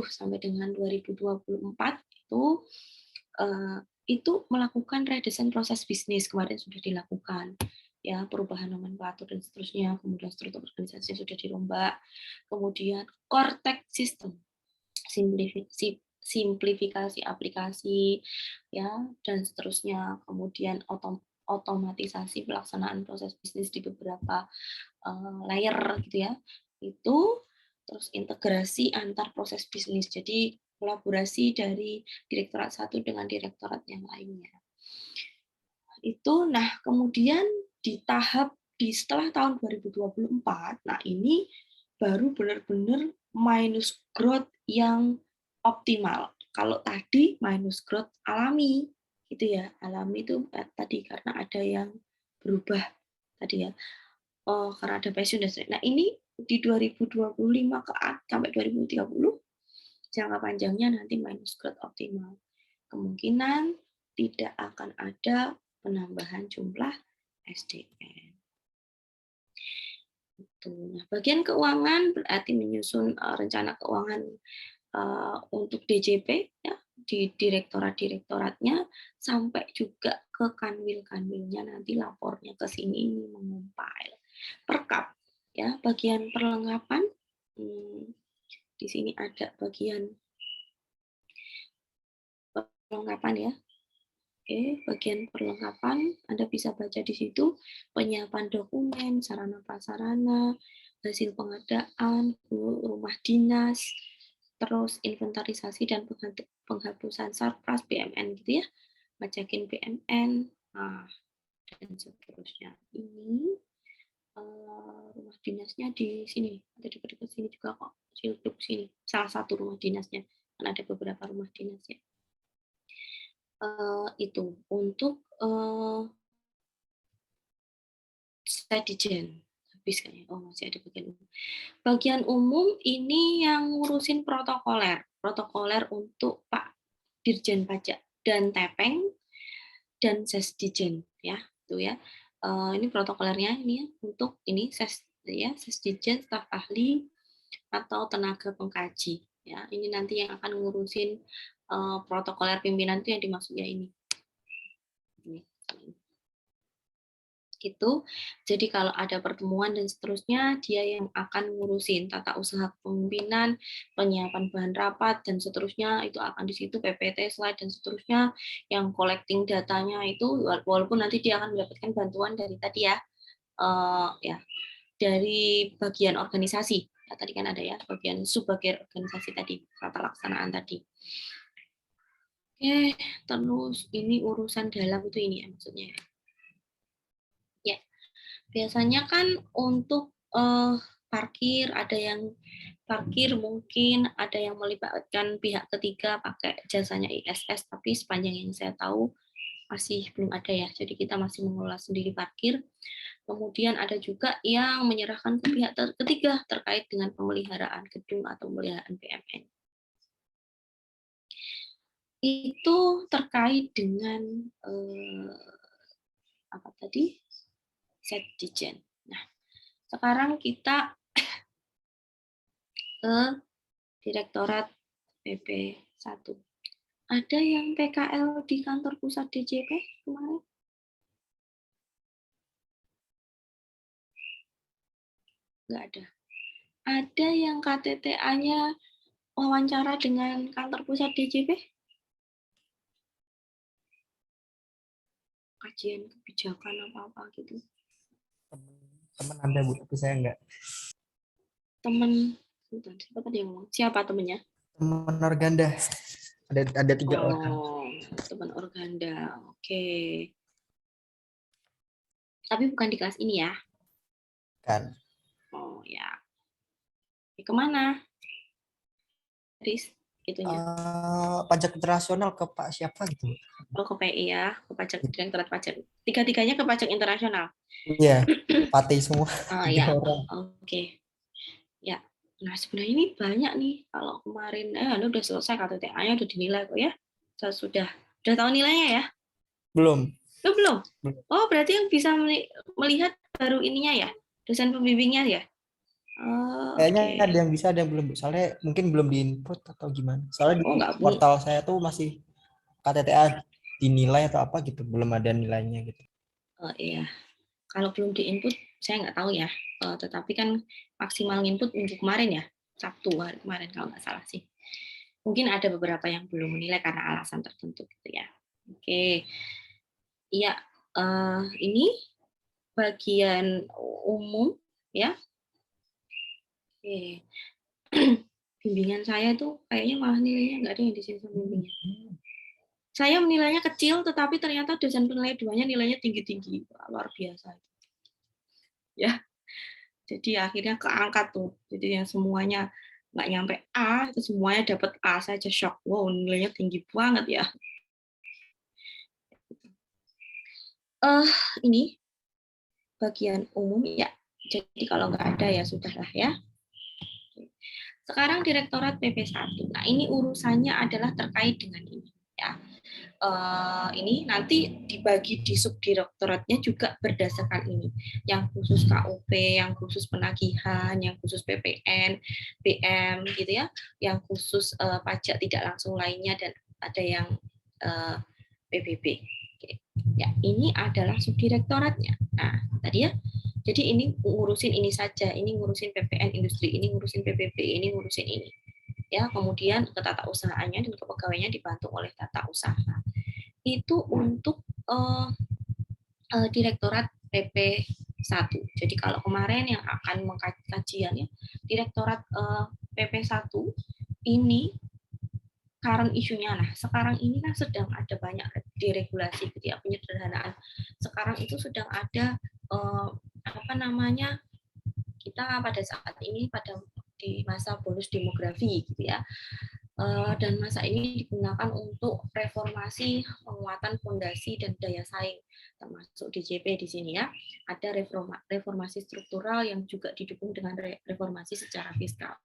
sampai dengan 2024 itu melakukan redesign proses bisnis kemarin sudah dilakukan ya, perubahan nomenklatur dan seterusnya, kemudian struktur organisasi sudah dirombak, kemudian core tech system, simplifikasi aplikasi ya dan seterusnya, kemudian otomatisasi pelaksanaan proses bisnis di beberapa layer gitu ya, itu terus integrasi antar proses bisnis, jadi kolaborasi dari direktorat satu dengan direktorat yang lainnya. Itu nah kemudian setelah tahun 2024, nah ini baru benar-benar minus growth yang optimal. Kalau tadi minus growth alami gitu ya, alami itu tadi karena ada yang berubah tadi ya, karena ada pensiun dan sebagainya. Nah ini di 2025 sampai 2030 jangka panjangnya nanti minus growth optimal. Kemungkinan tidak akan ada penambahan jumlah SDM. Nah, bagian keuangan berarti menyusun rencana keuangan untuk DJP ya, di direktorat-direktoratnya sampai juga ke kanwil-kanwilnya, nanti lapornya ke sini ini mengumpil. Perkap ya, bagian perlengkapan. Di sini ada bagian perlengkapan ya. Oke, bagian perlengkapan Anda bisa baca di situ penyiapan dokumen, sarana prasarana, hasil pengadaan, rumah dinas, terus inventarisasi dan penghapusan sarpras BMN gitu ya, ngajakin BMN, dan seterusnya. Ini rumah dinasnya di sini, ada dekat-dekat sini juga kok, Ciltuk sini, salah satu rumah dinasnya, kan ada beberapa rumah dinas ya. Itu untuk Sedijen habis kayaknya. Oh, masih ada bagian umum. Bagian umum ini yang ngurusin protokoler untuk Pak Dirjen Pajak dan Tepeng dan Sesdijen ya, itu ya. Ini protokolernya ini ya, untuk ini Sesdijen, staf ahli atau tenaga pengkaji ya. Ini nanti yang akan ngurusin protokoler pimpinan itu yang dimaksud ya ini. Gitu. Jadi kalau ada pertemuan dan seterusnya, dia yang akan ngurusin tata usaha kepemimpinan, penyiapan bahan rapat dan seterusnya, itu akan di situ PPT, slide dan seterusnya, yang collecting datanya itu walaupun nanti dia akan mendapatkan bantuan dari tadi ya, dari bagian organisasi. Ya, tadi kan ada ya bagian subbagian organisasi tadi, tata laksanaan tadi. Oke, terus ini urusan dalam itu ini ya maksudnya. Ya, biasanya kan untuk parkir, ada yang parkir mungkin ada yang melibatkan pihak ketiga pakai jasanya ISS, tapi sepanjang yang saya tahu masih belum ada ya, jadi kita masih mengelola sendiri parkir. Kemudian ada juga yang menyerahkan ke pihak ketiga terkait dengan pemeliharaan gedung atau pemeliharaan BMN. Itu terkait dengan apa tadi? Sedijen. Nah, sekarang kita ke Direktorat PP1. Ada yang PKL di kantor pusat DJP kemarin? Nggak ada. Ada yang KTTA-nya wawancara dengan kantor pusat DJP? Kajian kebijakan apa-apa gitu.
Teman Anda, Bu, tapi saya enggak.
Temen, siapa tadi yang ngomong? Siapa temennya?
Teman Organda. Ada 3 orang.
Oh, teman Organda. Oke. Tapi bukan di kelas ini ya?
Kan.
Oh ya. Kemana? Riz, itunya.
Pajak internasional ke Pak siapa gitu.
Oh, ke PI ya, ke pajak, Direktorat Pajak. Tiga-tiganya ke pajak internasional.
Iya, Pati semua.
Oh
3
ya,
orang.
oke. Ya, nah sebenarnya ini banyak nih. Kalau kemarin, Anda udah selesai KTTA-nya, udah dinilai kok ya. Saya sudah tahu nilainya ya?
Belum.
Oh, belum?
Belum.
Oh, berarti yang bisa melihat baru ininya ya? Dosen pembimbingnya ya? Oh,
Kayaknya
oke.
ada yang bisa, ada yang belum. Soalnya mungkin belum diinput atau gimana. Soalnya
Oh,
di
nggak,
portal saya tuh masih KTTA dinilai atau apa gitu. Belum ada nilainya gitu.
oh iya. Kalau belum di-input, saya nggak tahu ya. Tetapi kan maksimal input minggu kemarin ya, Sabtu hari kemarin kalau nggak salah sih. Mungkin ada beberapa yang belum menilai karena alasan tertentu gitu ya. Oke, iya. Ini bagian umum ya. Oke. Bimbingan saya tuh kayaknya malah nilainya nggak ada yang di sini sama bimbingnya. Saya menilainya kecil, tetapi ternyata dosen penilai 2-nya nilainya tinggi-tinggi, luar biasa. Ya, jadi akhirnya keangkat tuh. Jadi yang semuanya nggak nyampe A, itu semuanya dapat A. Saya aja shock. Wow, nilainya tinggi banget ya. Ini bagian umum ya. Jadi kalau nggak ada ya sudahlah ya. Sekarang Direktorat PP1. Nah, ini urusannya adalah terkait dengan ini ya. ini nanti dibagi di subdirektoratnya juga berdasarkan ini, yang khusus KUP, yang khusus penagihan, yang khusus PPN, BM gitu ya, yang khusus pajak tidak langsung lainnya, dan ada yang PBB. Oke. Ya, ini adalah subdirektoratnya. Nah, tadi ya. Jadi ini ngurusin ini saja, ini ngurusin PPN industri, ini ngurusin PBB, ini ngurusin ini. Ya, kemudian ke tata usahanya dan kepegawaiannya dibantu oleh tata usaha. Itu untuk Direktorat PP1. Jadi kalau kemarin yang akan mengkajiannya Direktorat PP1 ini current isunya. Nah, sekarang ini kan sedang ada banyak deregulasi gitu ya, penyederhanaan. Sekarang itu sedang ada kita pada saat ini di masa bonus demografi gitu ya. Dan masa ini digunakan untuk reformasi, penguatan fondasi dan daya saing, termasuk DJP di sini ya. Ada reformasi struktural yang juga didukung dengan reformasi secara fiskal.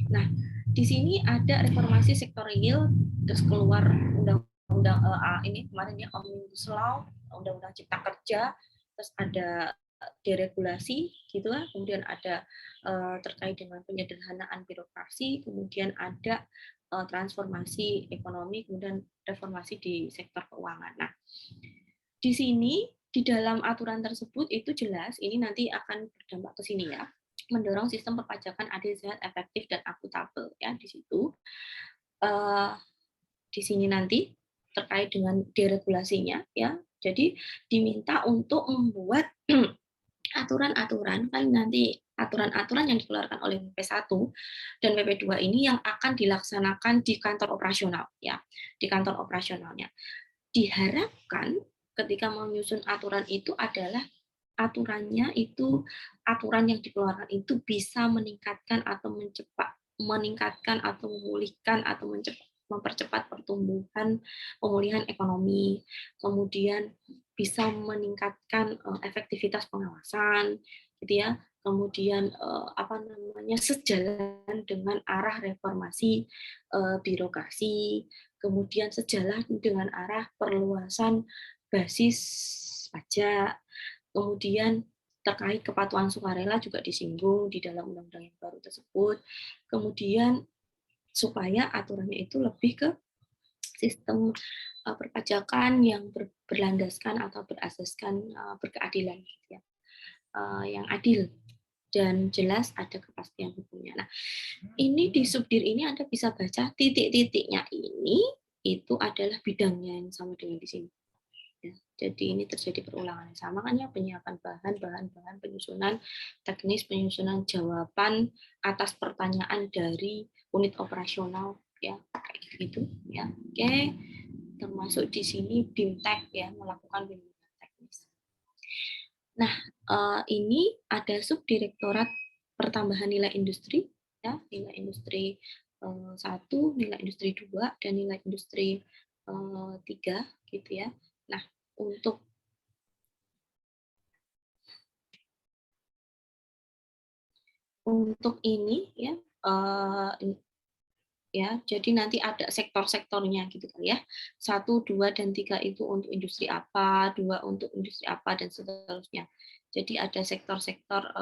Nah, di sini ada reformasi sektor real, terus keluar undang-undang ini kemarin ya Omnibus Law, undang-undang Cipta Kerja, terus ada deregulasi gitu lah, kemudian ada terkait dengan penyederhanaan birokrasi, kemudian ada transformasi ekonomi, kemudian reformasi di sektor keuangan. Nah, di sini di dalam aturan tersebut itu jelas ini nanti akan berdampak ke sini ya, mendorong sistem perpajakan adil, sehat, efektif dan akuntabel ya di situ. Di sini nanti terkait dengan deregulasinya ya. Jadi diminta untuk membuat aturan-aturan, kan nanti aturan-aturan yang dikeluarkan oleh PP1 dan PP2 ini yang akan dilaksanakan di kantor operasional ya, di kantor operasionalnya. Diharapkan ketika menyusun aturan itu adalah aturannya itu, aturan yang dikeluarkan itu bisa meningkatkan atau memulihkan atau mempercepat pertumbuhan, pemulihan ekonomi, kemudian bisa meningkatkan efektivitas pengawasan, gitu ya. Kemudian sejalan dengan arah reformasi birokrasi, kemudian sejalan dengan arah perluasan basis pajak, kemudian terkait kepatuhan sukarela juga disinggung di dalam undang-undang yang baru tersebut. Kemudian supaya aturannya itu lebih ke sistem perpajakan yang berlandaskan atau berasaskan berkeadilan, gitu ya. Yang adil dan jelas, ada kepastian hukumnya. Nah, ini di subdir ini Anda bisa baca titik-titiknya ini itu adalah bidangnya yang sama dengan di sini. Ya, jadi ini terjadi perulangan yang sama kan ya, penyiapan bahan penyusunan teknis, penyusunan jawaban atas pertanyaan dari unit operasional ya, kayak gitu ya. Oke, termasuk di sini BIMTEK ya, melakukan bimbingan teknis. Nah, ini ada subdirektorat pertambahan nilai industri ya, nilai industri 1, nilai industri 2 dan nilai industri 3 gitu ya. Nah, untuk ini ya, ya, jadi nanti ada sektor-sektornya gitu kan ya. 1, 2, dan 3 itu untuk industri apa, 2 untuk industri apa, dan seterusnya. Jadi ada sektor-sektor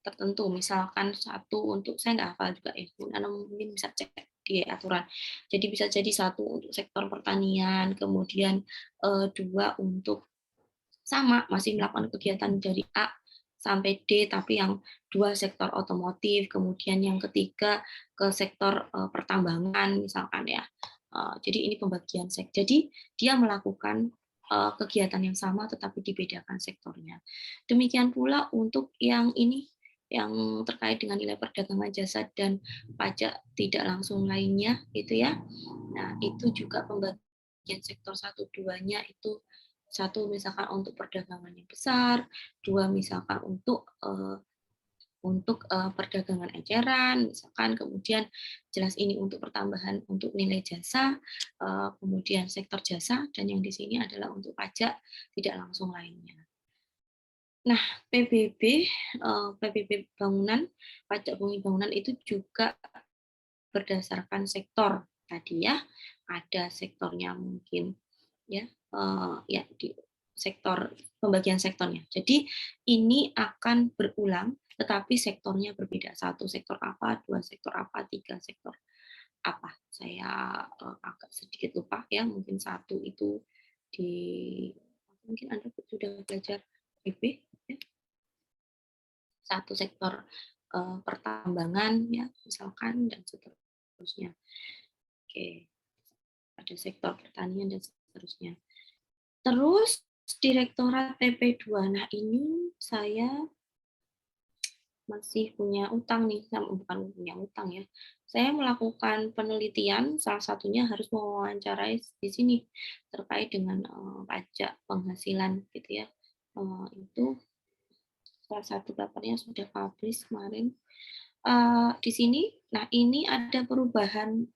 tertentu, misalkan 1 untuk, saya nggak hafal juga ya, mungkin bisa cek di aturan. Jadi bisa jadi 1 untuk sektor pertanian, kemudian 2 untuk sama, masih melakukan kegiatan dari A sampai D, tapi yang 2 sektor otomotif, kemudian yang ketiga ke sektor pertambangan misalkan ya. Jadi ini pembagian sektor. Jadi dia melakukan kegiatan yang sama tetapi dibedakan sektornya. Demikian pula untuk yang ini, yang terkait dengan nilai perdagangan jasa dan pajak tidak langsung lainnya gitu ya. Nah, itu juga pembagian sektor 1, 2-nya itu 1 misalkan untuk perdagangan yang besar, 2 misalkan untuk perdagangan eceran, misalkan, kemudian jelas ini untuk pertambahan untuk nilai jasa, kemudian sektor jasa, dan yang di sini adalah untuk pajak tidak langsung lainnya. Nah, PBB bangunan, pajak bumi bangunan itu juga berdasarkan sektor tadi ya, ada sektornya mungkin ya, ya di sektor pembagian sektornya. Jadi ini akan berulang, tetapi sektornya berbeda. Satu sektor apa, dua sektor apa, tiga sektor apa. Saya agak sedikit lupa ya, mungkin satu itu di mungkin Anda sudah belajar PP ya. Satu sektor pertambangan ya misalkan dan seterusnya. Oke. Ada sektor pertanian dan seterusnya. Terus Direktorat PP2. Nah, ini saya masih punya utang nih, bukan punya utang ya. Saya melakukan penelitian, salah satunya harus mewawancarai di sini terkait dengan pajak penghasilan gitu ya. Itu salah satu papernya sudah publish kemarin. Di sini, nah ini ada perubahan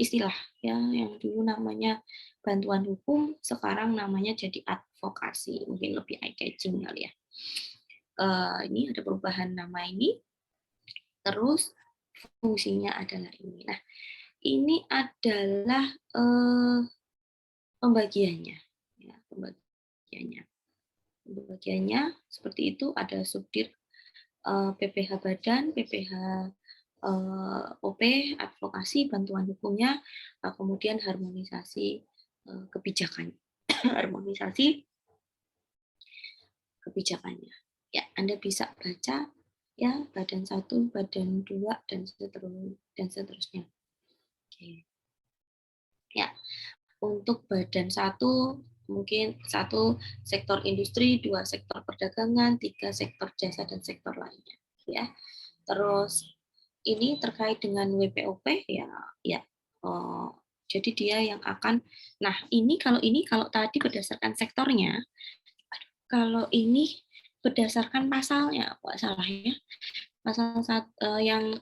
istilah ya, yang dulu namanya bantuan hukum, sekarang namanya jadi advokasi, mungkin lebih eye catching kali ya. Ini ada perubahan nama ini, terus fungsinya adalah ini. Nah, ini adalah pembagiannya, ya, pembagiannya seperti itu. Ada subdir PPH Badan, PPH OP, advokasi, bantuan hukumnya, kemudian harmonisasi kebijakan, harmonisasi kebijakannya. Ya, Anda bisa baca ya badan 1, badan 2 dan seterusnya. Oke. Ya, untuk badan 1 mungkin 1 sektor industri, 2 sektor perdagangan, 3 sektor jasa dan sektor lainnya. Ya, terus ini terkait dengan WPOP ya. Jadi dia yang akan. Nah kalau tadi berdasarkan sektornya, kalau ini berdasarkan pasalnya, kok salah ya? Pasal yang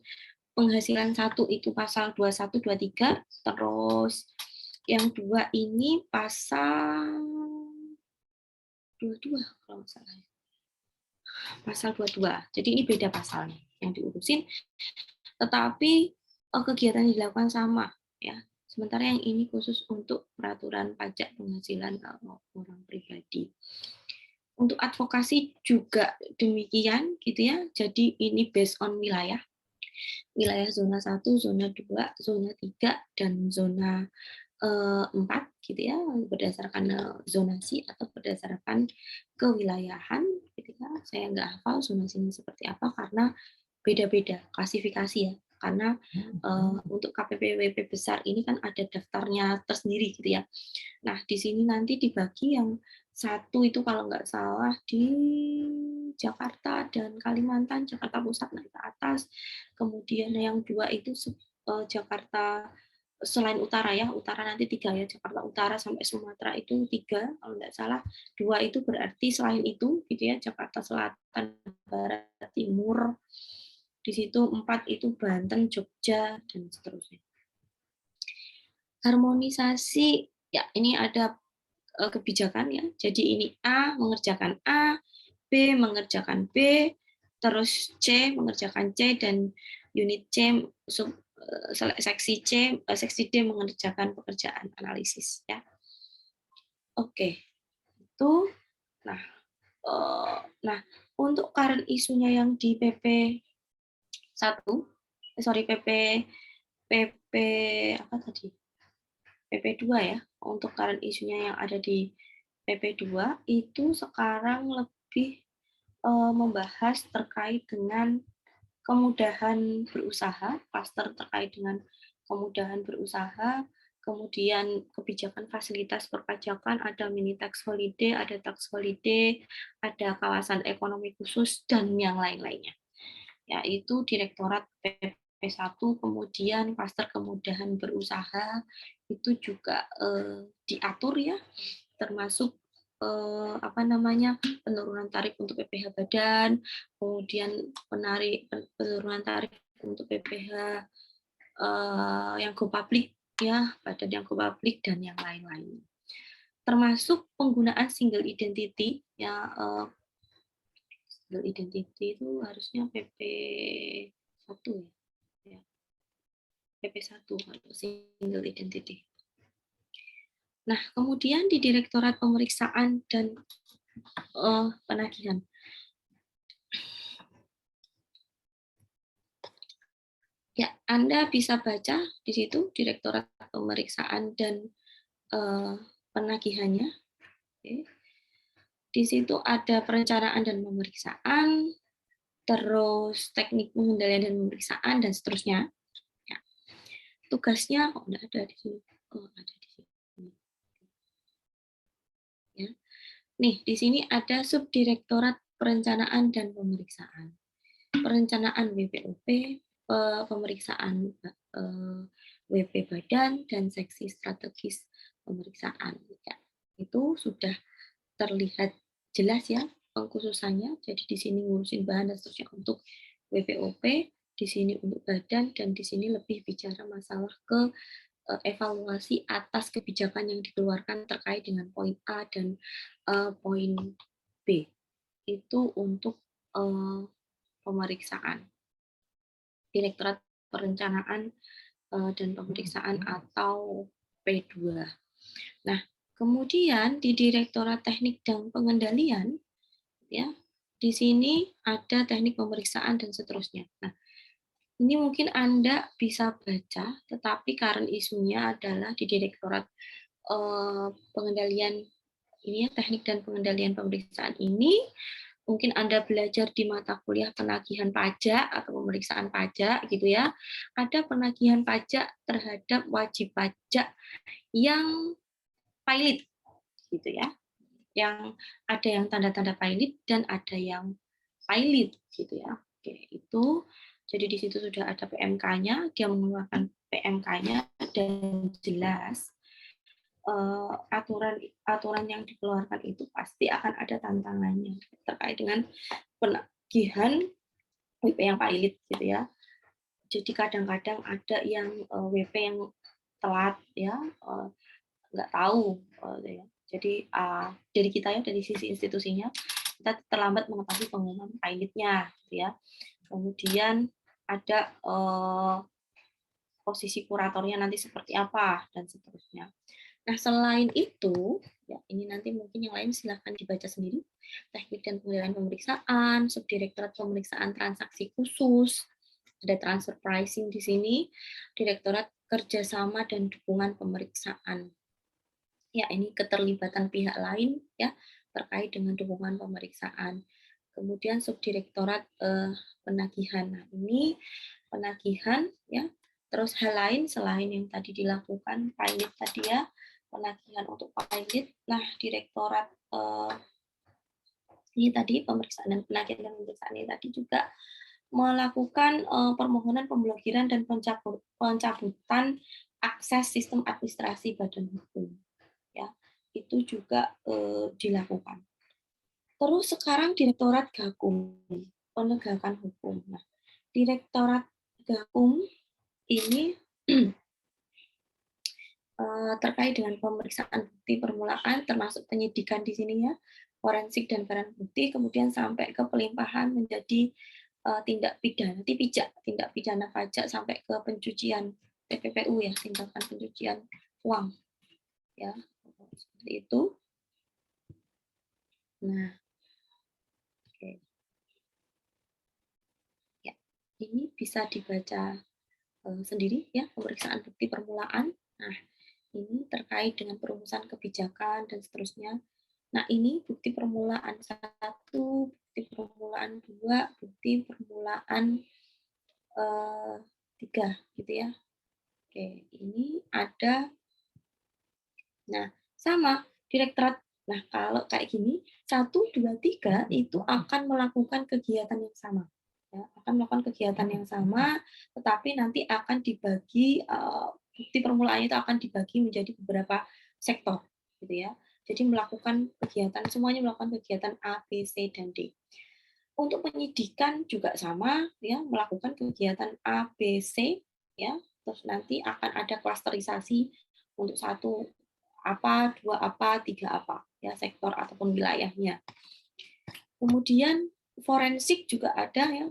penghasilan 1 itu pasal 21, 23, terus yang 2 ini pasal 22 kalau nggak salah. Pasal 22. Jadi ini beda pasalnya yang diurusin, tetapi kegiatan yang dilakukan sama ya. Sementara yang ini khusus untuk peraturan pajak penghasilan orang pribadi. Untuk advokasi juga demikian gitu ya. Jadi ini based on wilayah. Wilayah zona 1, zona 2, zona 3 dan zona 4 gitu ya, berdasarkan zonasi atau berdasarkan kewilayahan gitu ya. Saya nggak hafal zonasinya seperti apa karena beda-beda klasifikasi ya. Karena untuk KPPWP besar ini kan ada daftarnya tersendiri gitu ya. Nah, di sini nanti dibagi yang 1 itu kalau nggak salah di Jakarta dan Kalimantan, Jakarta Pusat naik ke atas. Kemudian yang 2 itu Jakarta selain utara ya, utara nanti 3 ya, Jakarta Utara sampai Sumatera itu 3 kalau nggak salah. 2 itu berarti selain itu gitu ya, Jakarta Selatan, Barat, Timur. Di situ 4 itu Banten, Jogja dan seterusnya. Harmonisasi ya, ini ada kebijakan ya. Jadi ini A mengerjakan A, B mengerjakan B, terus C mengerjakan C dan unit C seksi C, seksi D mengerjakan pekerjaan analisis ya. Oke. Itu nah untuk current isunya yang di PP 1 PP apa tadi? PP2 ya. Untuk current isunya yang ada di PP2 itu sekarang lebih membahas terkait dengan kemudahan berusaha, klaster terkait dengan kemudahan berusaha, kemudian kebijakan fasilitas perpajakan, ada mini tax holiday, ada tax holiday, ada kawasan ekonomi khusus, dan yang lain-lainnya. Yaitu Direktorat PP1, kemudian klaster kemudahan berusaha, itu juga diatur ya, termasuk penurunan tarif untuk PPh badan, kemudian penurunan tarif untuk PPh yang go public ya, badan yang go public dan yang lain-lain. Termasuk penggunaan single identity ya, single identity itu harusnya PP 1 ya. PP1 kalau single identity. Nah, kemudian di Direktorat Pemeriksaan dan Penagihan. Ya, Anda bisa baca di situ Direktorat Pemeriksaan dan Penagihannya. Oke. Di situ ada perencanaan dan pemeriksaan, terus teknik pengendalian dan pemeriksaan, dan seterusnya. Ya. Tugasnya kok enggak ada di sini. Oh, ada di sini. Ya. Nih, di sini ada Subdirektorat Perencanaan dan Pemeriksaan. Perencanaan WPOP, pemeriksaan WP Badan, dan seksi strategis pemeriksaan. Ya. Itu sudah terlihat jelas ya pengkhususannya. Jadi di sini ngurusin bahan dan seterusnya untuk WPOP, di sini untuk badan, dan di sini lebih bicara masalah ke evaluasi atas kebijakan yang dikeluarkan terkait dengan poin A dan poin B. Itu untuk pemeriksaan. Direktorat Perencanaan dan Pemeriksaan atau P2. Nah, kemudian di Direktorat Teknik dan Pengendalian, ya, di sini ada teknik pemeriksaan dan seterusnya. Nah, ini mungkin Anda bisa baca, tetapi current isunya adalah di Direktorat Pengendalian ini ya, teknik dan pengendalian pemeriksaan ini. Mungkin Anda belajar di mata kuliah penagihan pajak atau pemeriksaan pajak gitu ya. Ada penagihan pajak terhadap wajib pajak yang pilot gitu ya. Yang ada yang tanda-tanda pilot dan ada yang pilot gitu ya. Oke, itu jadi di situ sudah ada PMK-nya, dia mengeluarkan PMK-nya dan jelas aturan yang dikeluarkan itu pasti akan ada tantangannya terkait dengan penagihan WP yang pilot gitu ya. Jadi kadang-kadang ada yang WP yang telat ya, nggak tahu ya. Jadi dari kita ya, dari sisi institusinya kita terlambat mengetahui pengumuman pilotnya gitu ya. Kemudian ada posisi kuratornya nanti seperti apa dan seterusnya. Nah, selain itu, ya ini nanti mungkin yang lain silahkan dibaca sendiri. Teknik dan penilaian pemeriksaan, Subdirektorat Pemeriksaan Transaksi Khusus, ada transfer pricing di sini, Direktorat Kerjasama dan Dukungan Pemeriksaan. Ya, ini keterlibatan pihak lain ya terkait dengan dukungan pemeriksaan. Kemudian Subdirektorat Penagihan. Nah, ini penagihan ya. Terus hal lain selain yang tadi dilakukan pilot tadi ya, penagihan untuk pilot. Nah, Direktorat ini tadi pemeriksaan dan penagihan dan pemeriksaan ini tadi juga melakukan permohonan pemblokiran dan pencabutan akses sistem administrasi badan hukum. Ya, itu juga dilakukan. Terus sekarang Direktorat Gakum, penegakan hukum. Nah, Direktorat Gakum ini terkait dengan pemeriksaan bukti permulaan, termasuk penyidikan di sini ya, forensik dan barang bukti, kemudian sampai ke pelimpahan menjadi tindak pidana, tindak pidana pajak sampai ke pencucian TPPU ya, tindakan pencucian uang, ya seperti itu. Nah, oke, ya ini bisa dibaca sendiri ya, pemeriksaan bukti permulaan. Nah, ini terkait dengan perumusan kebijakan dan seterusnya. Nah, ini bukti permulaan 1, bukti permulaan 2, bukti permulaan 3 gitu ya. Oke, ini ada. Nah, sama Direktorat. Nah, kalau kayak gini 1, 2, 3 itu akan melakukan kegiatan yang sama. Ya, akan melakukan kegiatan yang sama, tetapi nanti akan dibagi bukti permulaannya itu akan dibagi menjadi beberapa sektor, gitu ya. Jadi melakukan kegiatan, semuanya melakukan kegiatan A, B, C, dan D. Untuk penyidikan juga sama, ya, melakukan kegiatan A, B, C, ya. Terus nanti akan ada klasterisasi untuk 1 apa, 2 apa, 3 apa, ya, sektor ataupun wilayahnya. Kemudian forensik juga ada ya,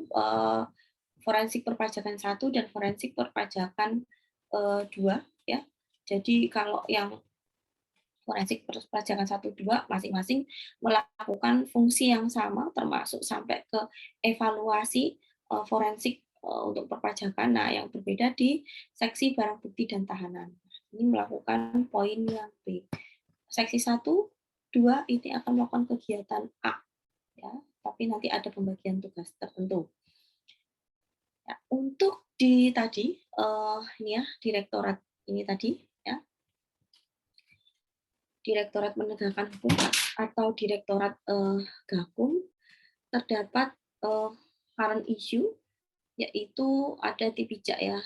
forensik perpajakan 1 dan forensik perpajakan 2 ya. Jadi kalau yang forensik perpajakan 1, 2 masing-masing melakukan fungsi yang sama termasuk sampai ke evaluasi forensik untuk perpajakan. Nah, yang berbeda di seksi barang bukti dan tahanan. Ini melakukan poin yang B. Seksi 1, 2 ini akan melakukan kegiatan A ya, tapi nanti ada pembagian tugas tertentu. Ya, untuk di tadi ini ya direktorat ini tadi ya. Direktorat Penegakan Hukum atau Direktorat Gakum terdapat current issue yaitu ada tipijak ya.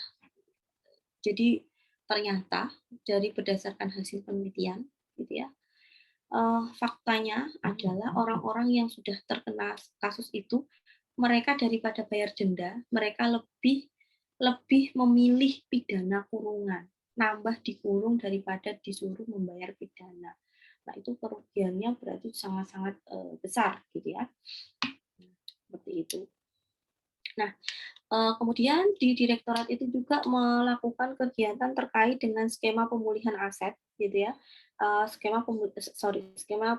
Jadi ternyata dari berdasarkan hasil penelitian gitu ya, faktanya adalah orang-orang yang sudah terkena kasus itu mereka daripada bayar denda, mereka lebih memilih pidana kurungan, nambah dikurung daripada disuruh membayar pidana. Nah, itu kerugiannya berarti sangat-sangat besar gitu ya. Seperti itu. Nah, kemudian di direktorat itu juga melakukan kegiatan terkait dengan skema pemulihan aset gitu ya. Skema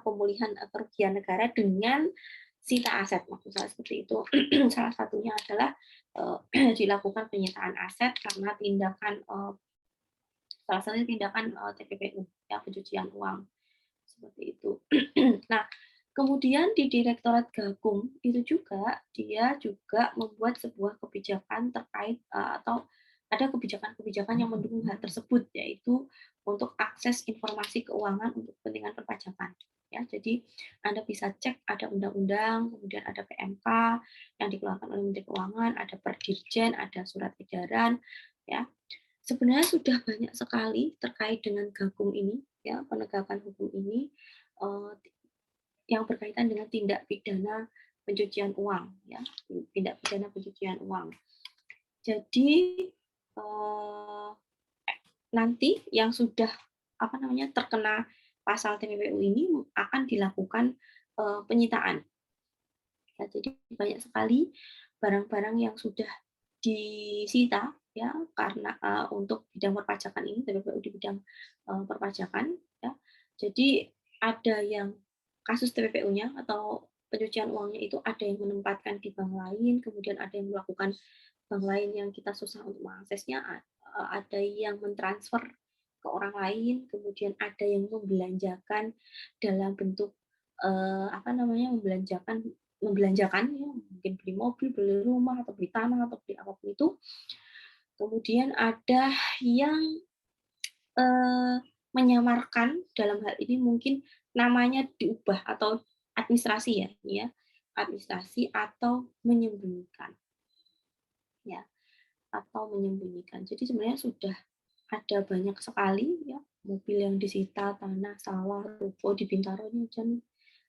pemulihan kerugian negara dengan sita aset, maksud saya seperti itu. Salah satunya adalah dilakukan penyitaan aset karena tindakan salah satunya tindakan TPPU ya, pencucian uang seperti itu. Nah, kemudian di Direktorat Gakum itu juga dia juga membuat sebuah kebijakan terkait atau ada kebijakan-kebijakan yang mendukung hal tersebut, yaitu untuk akses informasi keuangan untuk kepentingan perpajakan. Ya, jadi Anda bisa cek ada undang-undang, kemudian ada PMK yang dikeluarkan oleh Menteri Keuangan, ada Perdirjen, ada surat edaran, ya. Sebenarnya sudah banyak sekali terkait dengan Gakum ini, ya, penegakan hukum ini yang berkaitan dengan tindak pidana pencucian uang, ya, tindak pidana pencucian uang. Jadi nanti yang sudah terkena pasal TPPU ini akan dilakukan penyitaan. Ya, jadi banyak sekali barang-barang yang sudah disita ya karena untuk bidang perpajakan ini TPPU di bidang perpajakan ya. Jadi ada yang kasus TPPU-nya atau pencucian uangnya itu ada yang menempatkan di bank lain, kemudian ada yang melakukan bank lain yang kita susah untuk mengaksesnya, ada yang mentransfer ke orang lain, kemudian ada yang membelanjakan dalam bentuk membelanjakan ya, mungkin beli mobil, beli rumah, atau beli tanah, atau beli apapun itu. Kemudian ada yang menyamarkan, dalam hal ini mungkin namanya diubah atau administrasi ya, administrasi atau menyembunyikan. Ya, atau menyembunyikan. Jadi sebenarnya sudah ada banyak sekali ya mobil yang disita, tanah, sawah, ruko di Bintaro ini dan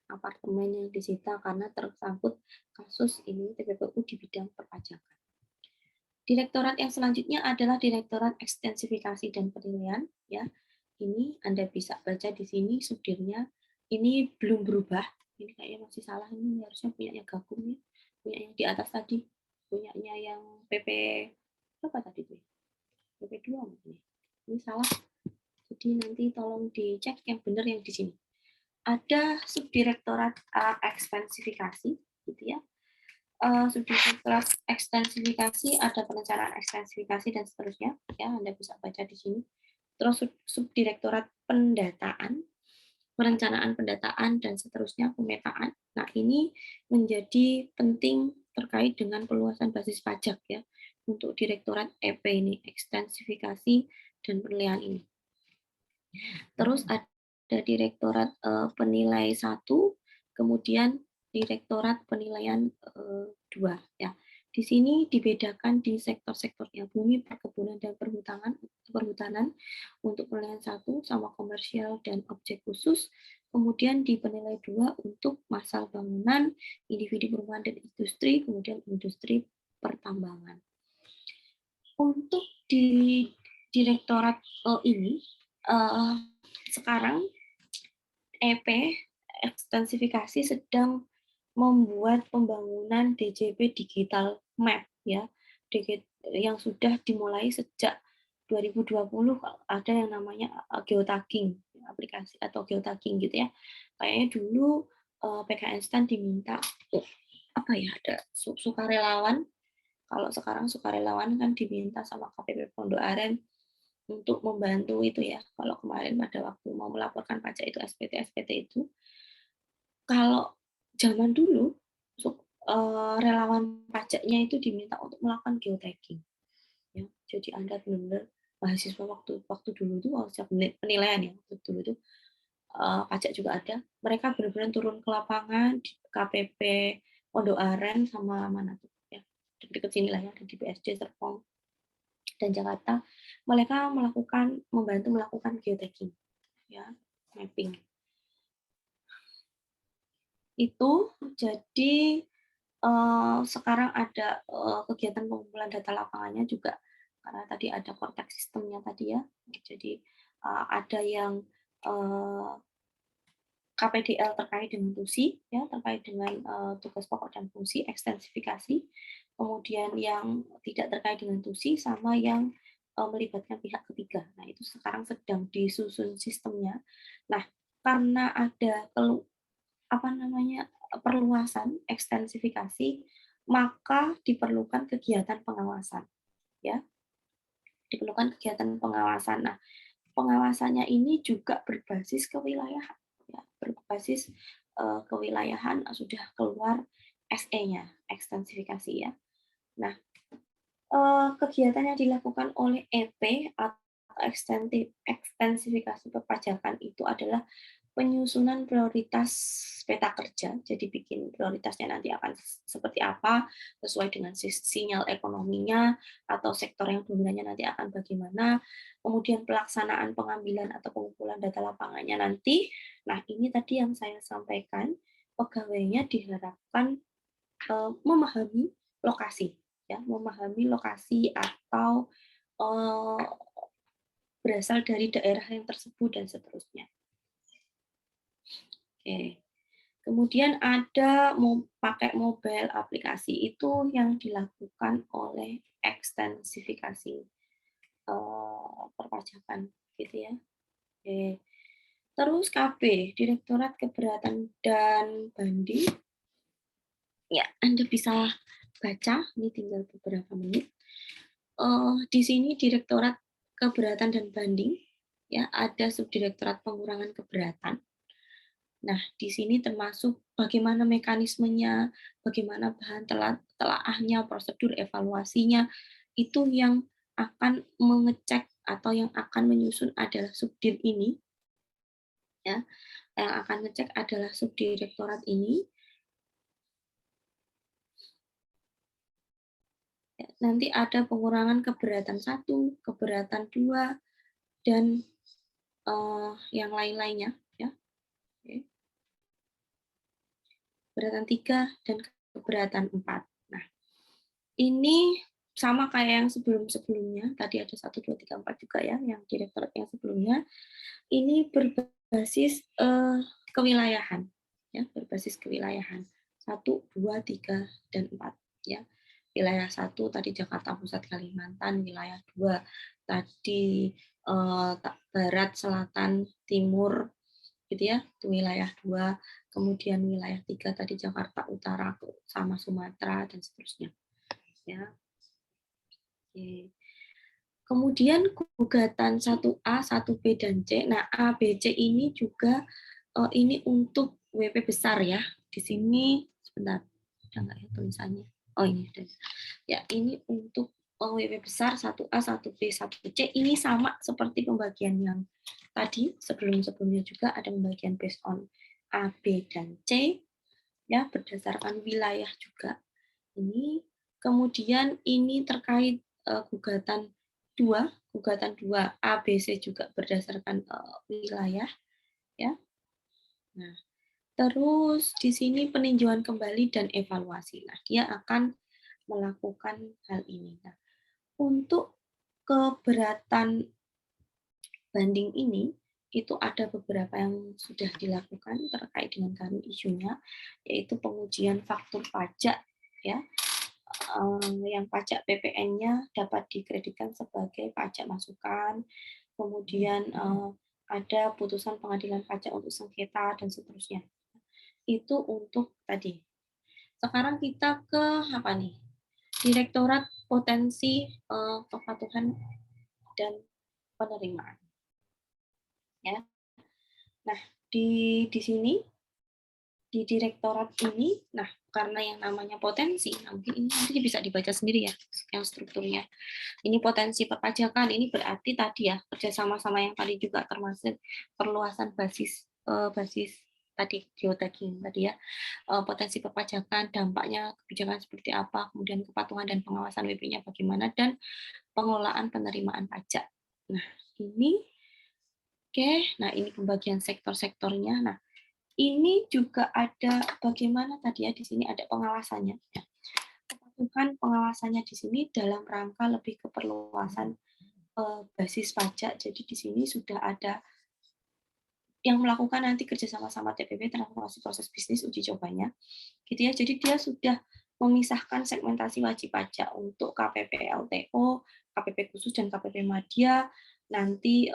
apartemen yang disita karena tersangkut kasus ini TPPU di bidang perpajakan. Direktorat yang selanjutnya adalah Direktorat Ekstensifikasi dan Penilaian. Ya, ini Anda bisa baca di sini subdirnya. Ini belum berubah. Ini kayaknya masih salah. Ini harusnya punyanya Gakum ya. Punya yang di atas tadi. Punyanya yang PP apa tadi tuh? PP2 mungkin. Ini salah. Jadi nanti tolong dicek yang benar yang di sini. Ada subdirektorat ekstensifikasi, gitu ya. Subdirektorat ekstensifikasi, ada perencanaan ekstensifikasi dan seterusnya. Ya, Anda bisa baca di sini. Terus subdirektorat pendataan, perencanaan pendataan dan seterusnya, pemetaan. Nah, ini menjadi penting terkait dengan peluasan basis pajak ya untuk Direktorat EP ini, ekstensifikasi dan penilaian ini. Terus ada Direktorat Penilai 1, kemudian Direktorat Penilaian 2 ya. Di sini dibedakan di sektor-sektornya bumi, perkebunan dan perhutanan untuk penilaian 1 sama komersial dan objek khusus. Kemudian di penilai 2 untuk masal bangunan, individu perumahan dan industri, kemudian industri pertambangan. Untuk di Direktorat ini sekarang EP ekstensifikasi sedang membuat pembangunan DJP Digital Map ya, yang sudah dimulai sejak 2020 ada yang namanya geotagging aplikasi atau geotagging gitu ya. Kayaknya dulu PKN STAN diminta apa ya, ada sukarelawan. Kalau sekarang sukarelawan kan diminta sama KPP Pondok Aren untuk membantu itu ya. Kalau kemarin pada waktu mau melaporkan pajak itu SPT itu, kalau zaman dulu relawan pajaknya itu diminta untuk melakukan geotagging. Ya, jadi Anda benar-benar mahasiswa waktu dulu itu penilaian ya, waktu dulu itu pajak juga ada. Mereka benar-benar turun ke lapangan di KPP Pondok Aren sama mana tuh ya, dekat sini lah ya, di BSD Serpong dan Jakarta. Mereka membantu melakukan geotagging, ya, mapping. Itu jadi sekarang ada kegiatan pengumpulan data lapangannya juga, karena tadi ada Cortex sistemnya tadi ya. Jadi ada yang KPDL terkait dengan fungsi, ya, terkait dengan tugas pokok dan fungsi, ekstensifikasi, kemudian yang tidak terkait dengan fungsi, sama yang melibatkan pihak ketiga. Nah, itu sekarang sedang disusun sistemnya. Nah, karena ada perluasan, ekstensifikasi, maka diperlukan kegiatan pengawasan, ya, diperlukan kegiatan pengawasan. Nah, pengawasannya ini juga berbasis kewilayahan, ya, berbasis kewilayahan sudah keluar SE-nya, ekstensifikasi ya. Nah, kegiatan yang dilakukan oleh EP atau ekstensifikasi perpajakan itu adalah penyusunan prioritas peta kerja. Jadi bikin prioritasnya nanti akan seperti apa, sesuai dengan sinyal ekonominya, atau sektor yang dominannya nanti akan bagaimana. Kemudian pelaksanaan pengambilan atau pengumpulan data lapangannya nanti. Nah, ini tadi yang saya sampaikan, pegawainya diharapkan memahami lokasi, ya, memahami lokasi atau berasal dari daerah yang tersebut dan seterusnya. Oke. Kemudian ada pakai mobile aplikasi, itu yang dilakukan oleh ekstensifikasi perpajakan, gitu ya. Oke. Terus KB, Direktorat Keberatan dan Banding. Ya, Anda bisa baca, ini tinggal beberapa menit. Di sini Direktorat Keberatan dan Banding, ya, ada Subdirektorat Pengurangan Keberatan. Nah, di sini termasuk bagaimana mekanismenya, bagaimana bahan telaahnya, prosedur evaluasinya, itu yang akan mengecek atau yang akan menyusun adalah subdir ini, ya, yang akan ngecek adalah subdirektorat ini. Ya, nanti ada pengurangan keberatan 1, keberatan 2, dan yang lain-lainnya, ya. Oke. Keberatan 3 dan keberatan 4. Nah, ini sama kayak yang sebelum-sebelumnya, tadi ada 1, 2, 3, 4 juga ya, yang direktorat yang sebelumnya. Ini berbasis kewilayahan, ya, berbasis kewilayahan. 1, 2, 3, dan 4, ya. Wilayah 1 tadi Jakarta Pusat Kalimantan, wilayah 2 tadi Barat, Selatan, Timur, gitu ya, itu wilayah 2, kemudian wilayah 3 tadi Jakarta Utara sama Sumatera dan seterusnya. Ya. Oke. Kemudian gugatan 1A, 1B dan C. Nah, A, B, C ini juga ini untuk WP besar ya. Di sini sebentar, ada nggak ya tulisannya? Oh, ini ada. Ya, ini untuk WP besar 1A, 1B, 1C ini sama seperti pembagian yang tadi sebelum-sebelumnya juga ada pembagian based on A, B, dan C, ya, berdasarkan wilayah juga. Ini kemudian ini terkait gugatan 2 A, B, C juga berdasarkan wilayah, ya. Nah, terus di sini peninjauan kembali dan evaluasi. Nah, dia akan melakukan hal ini. Nah, untuk keberatan banding ini itu ada beberapa yang sudah dilakukan terkait dengan kami isunya, yaitu pengujian faktur pajak, ya, yang pajak PPN-nya dapat dikreditkan sebagai pajak masukan, kemudian ada putusan pengadilan pajak untuk sengketa dan seterusnya. Itu untuk tadi. Sekarang kita ke apa nih? Direktorat Potensi Kepatuhan dan Penerimaan. Ya. Nah, di sini di direktorat ini, nah karena yang namanya potensi, nah mungkin ini nanti bisa dibaca sendiri ya, yang strukturnya. Ini potensi perpajakan, ini berarti tadi ya kerjasama-sama yang tadi juga termasuk perluasan basis tadi geotagging tadi ya, potensi perpajakan, dampaknya kebijakan seperti apa, kemudian kepatuhan dan pengawasan WP-nya bagaimana, dan pengelolaan penerimaan pajak. Nah ini nah ini pembagian sektor-sektornya. Nah ini juga ada bagaimana tadi ya, di sini ada pengawasannya. Ya. Kepatuhan pengawasannya di sini dalam rangka lebih ke perluasan basis pajak. Jadi di sini sudah ada yang melakukan nanti kerjasama-sama TPB transformasi proses bisnis uji cobanya, gitu ya. Jadi dia sudah memisahkan segmentasi wajib pajak untuk KPP LTO, KPP khusus dan KPP Madya. Nanti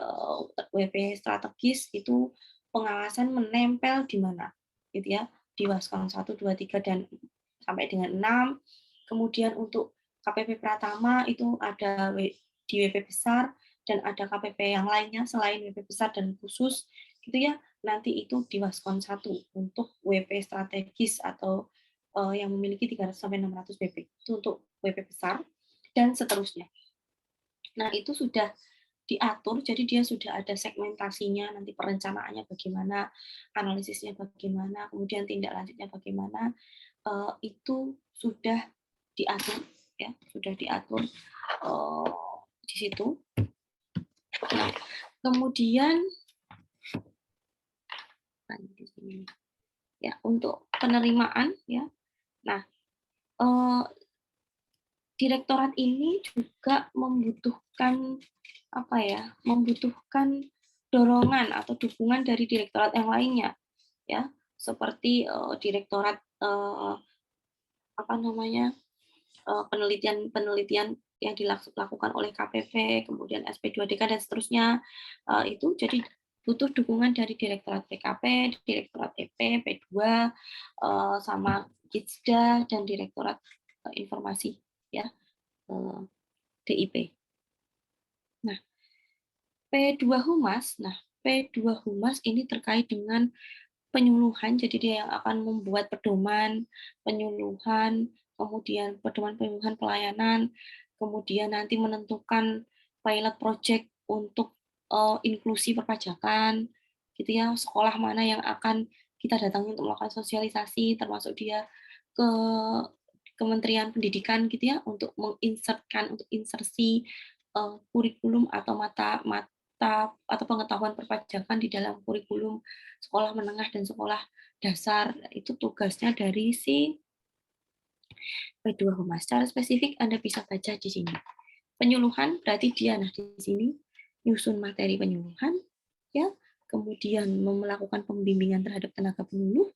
WP strategis itu pengawasan menempel di mana, gitu ya, di Waskon 1, 2, 3 dan sampai dengan 6. Kemudian untuk KPP Pratama itu ada di WP besar dan ada KPP yang lainnya selain WP besar dan khusus, gitu ya. Nanti itu di Waskon 1 untuk WP strategis atau yang memiliki 300 sampai 600 WP. Itu untuk WP besar dan seterusnya. Nah, itu sudah diatur, jadi dia sudah ada segmentasinya, nanti perencanaannya bagaimana, analisisnya bagaimana, kemudian tindak lanjutnya bagaimana, itu sudah diatur, ya, sudah diatur di situ. Nah, kemudian di sini, ya, untuk penerimaan, ya, nah, direktorat ini juga membutuhkan apa ya, membutuhkan dorongan atau dukungan dari direktorat yang lainnya, ya, seperti direktorat apa namanya, penelitian yang dilakukan oleh KPV, kemudian SP2DK dan seterusnya, itu jadi butuh dukungan dari direktorat PKP, direktorat EP, P2, sama Gitsda dan direktorat informasi, ya, DIP. Nah, P2 Humas, P2 Humas ini terkait dengan penyuluhan, jadi dia yang akan membuat pedoman penyuluhan, kemudian pedoman penyuluhan pelayanan, kemudian nanti menentukan pilot project untuk inklusi perpajakan, gitu ya, sekolah mana yang akan kita datangi untuk melakukan sosialisasi, termasuk dia ke Kementerian Pendidikan, gitu ya, untuk menginsertkan, untuk insersi kurikulum atau mata atau pengetahuan perpajakan di dalam kurikulum sekolah menengah dan sekolah dasar. Itu tugasnya dari si P2 Humas. Secara spesifik Anda bisa baca di sini. Penyuluhan berarti dia di sini nyusun materi penyuluhan, ya, kemudian melakukan pembimbingan terhadap tenaga penyuluh